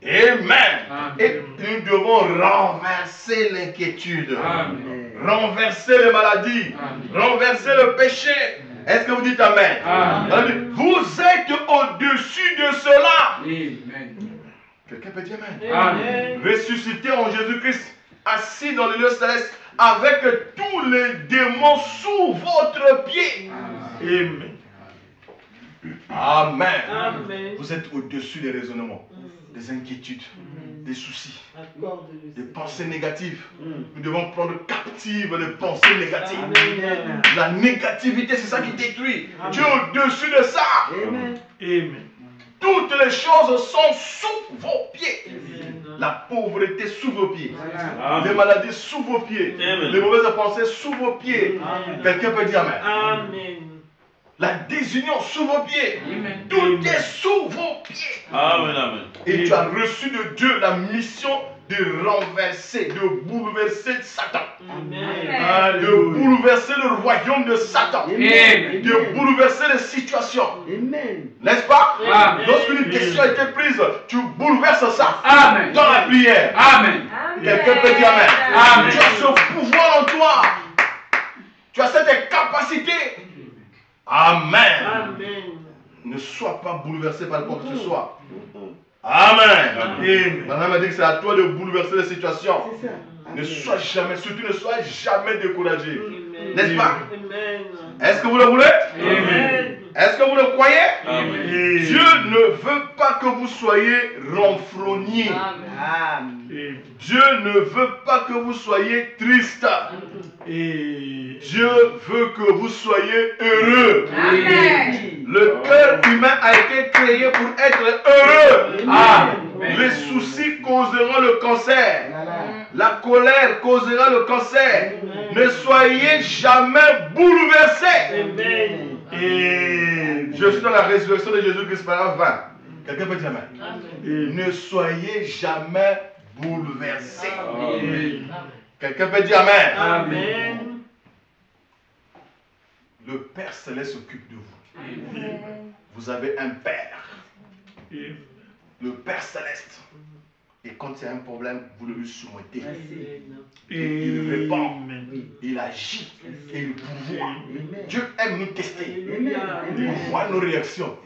Amen. Amen. Et nous devons renverser l'inquiétude. Amen. Renverser les maladies. Amen. Renverser le péché. Est-ce que vous dites Amen? Amen. Vous êtes au-dessus de cela. Amen. Quelqu'un peut dire Amen? Amen. Ressuscité en Jésus-Christ, assis dans le lieu céleste, avec tous les démons sous votre pied. Amen. Amen. Amen. Vous êtes au-dessus des raisonnements, des inquiétudes, des soucis, des pensées négatives. Nous devons prendre captive les pensées négatives. Amen. La négativité, c'est ça qui détruit. Tu es au-dessus de ça. Amen. Amen. Toutes les choses sont sous vos pieds. La pauvreté sous vos pieds. Les maladies sous vos pieds. Amen. Les mauvaises pensées sous vos pieds. Amen. Quelqu'un peut dire Amen. Amen. La désunion sous vos pieds. Amen. Tout est sous vos pieds. Amen. Amen. Et tu as reçu de Dieu la mission de renverser, de bouleverser Satan. Amen. De bouleverser le royaume de Satan. Amen. De bouleverser les situations. Amen. N'est-ce pas? Amen. Lorsqu'une décision a été prise, tu bouleverses ça. Amen. Dans la prière. Amen. Quelqu'un peut dire Amen. Amen. Tu as ce pouvoir en toi. Tu as cette capacité. Amen. Amen. Ne sois pas bouleversé par quoi que ce soit. Amen. Amen. Madame a dit que c'est à toi de bouleverser les situations. C'est ça. Ne sois jamais, surtout ne sois jamais découragé. Amen. N'est-ce pas? Amen. Est-ce que vous le voulez? Amen. Est-ce que vous le croyez? Amen. Dieu ne veut pas que vous soyez renfrogné. Amen. Dieu ne veut pas que vous soyez triste. Et Dieu veut que vous soyez heureux. Amen. Le cœur humain a été créé pour être heureux. Amen. Les soucis causeront le cancer. La colère causera le cancer. Ne soyez jamais bouleversés. Amen. Et je suis dans la résurrection de Jésus-Christ, paragraphe 20. Quelqu'un peut dire Amen. Ne soyez jamais bouleversés. Amen. Quelqu'un peut dire Amen. Amen. Le Père Céleste s'occupe de vous. Amen. Vous avez un Père. Amen. Le Père Céleste. Et quand il y a un problème, vous le lui soumettez. Il répond. Amen. Il agit et il pourvoit. Amen. Dieu aime nous tester Amen. pour voir nos réactions.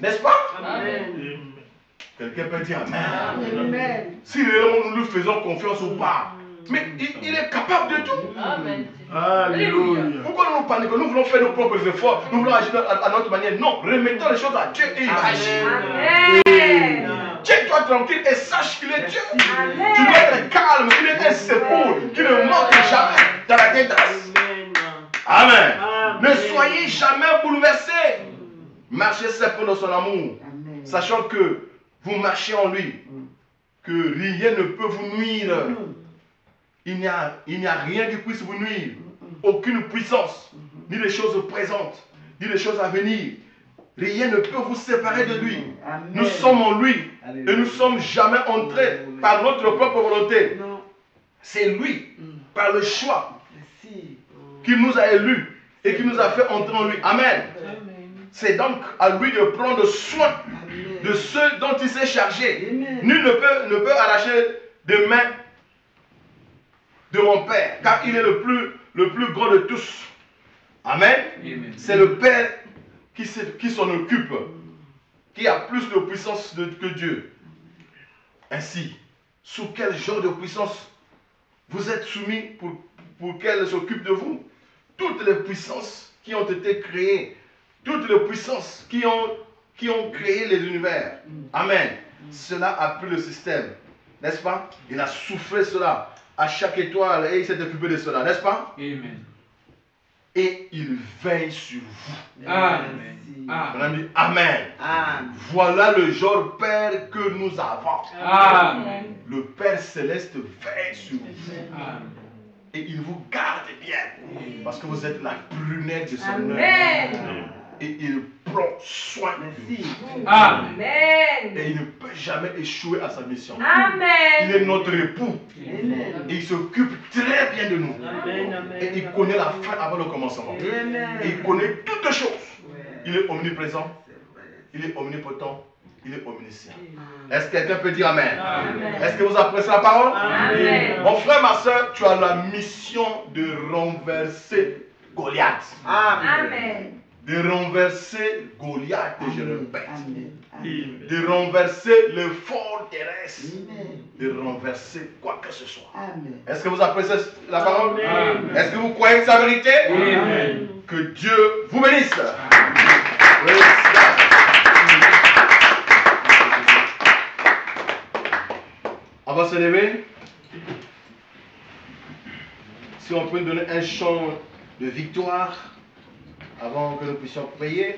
N'est-ce pas? Amen. Quelqu'un peut dire Amen. Amen. Si réellement nous lui faisons confiance ou pas. Mais il est capable de tout. Amen. Alléluia. Pourquoi nous paniquons? Nous voulons faire nos propres efforts. Nous voulons agir à notre manière. Non, remettons les choses à Dieu et il va agir. Amen. Dieu doit Tiens-toi tranquille et sache qu'il est Dieu. Amen. Tu dois être calme. Il est un secours qui ne manque jamais dans la détresse. Amen. Ne soyez jamais bouleversés. Marchez simplement dans son amour, sachant que vous marchez en lui, que rien ne peut vous nuire. Il n'y a rien qui puisse vous nuire. Aucune puissance, ni les choses présentes, ni les choses à venir. Rien ne peut vous séparer de lui. Nous sommes en lui et nous ne sommes jamais entrés par notre propre volonté. C'est lui, par le choix, qui nous a élus et qui nous a fait entrer en lui. Amen. C'est donc à lui de prendre soin de ceux dont il s'est chargé. Nul ne peut arracher des mains de mon Père, car il est le plus grand de tous. Amen. C'est le Père qui s'en occupe, qui a plus de puissance que Dieu. Ainsi, sous quel genre de puissance vous êtes soumis pour qu'elle s'occupe de vous? Toutes les puissances qui ont été créées, toutes les puissances qui ont créé les univers. Amen. Cela a pris le système, n'est-ce pas? Il a soufflé cela à chaque étoile et il s'est occupé de cela, n'est-ce pas? Amen. Et il veille sur vous. Amen. On a dit Amen. Voilà le genre Père que nous avons. Amen. Le Père Céleste veille sur vous. Amen. Et il vous garde bien. Parce que vous êtes la prunelle de son œil. Amen. Et il prend soin de vous. Amen. Et il ne peut jamais échouer à sa mission. Il Amen. est notre époux. Et il s'occupe très bien de nous. Et il connaît la fin avant le commencement. Et il connaît toutes choses. Il est omniprésent. Il est omnipotent. Il est omniscient. Est-ce que quelqu'un peut dire Amen? Amen. Est-ce que vous appréciez la parole? Amen. Mon frère, ma soeur, tu as la mission de renverser Goliath. Amen. De renverser Goliath, je répète. De renverser le fort terrestre. De renverser quoi que ce soit. Est-ce que vous appréciez la parole? Amen. Est-ce que vous croyez que c'est la vérité? Amen. Que Dieu vous bénisse. On va se lever. Si on peut nous donner un chant de victoire avant que nous puissions prier.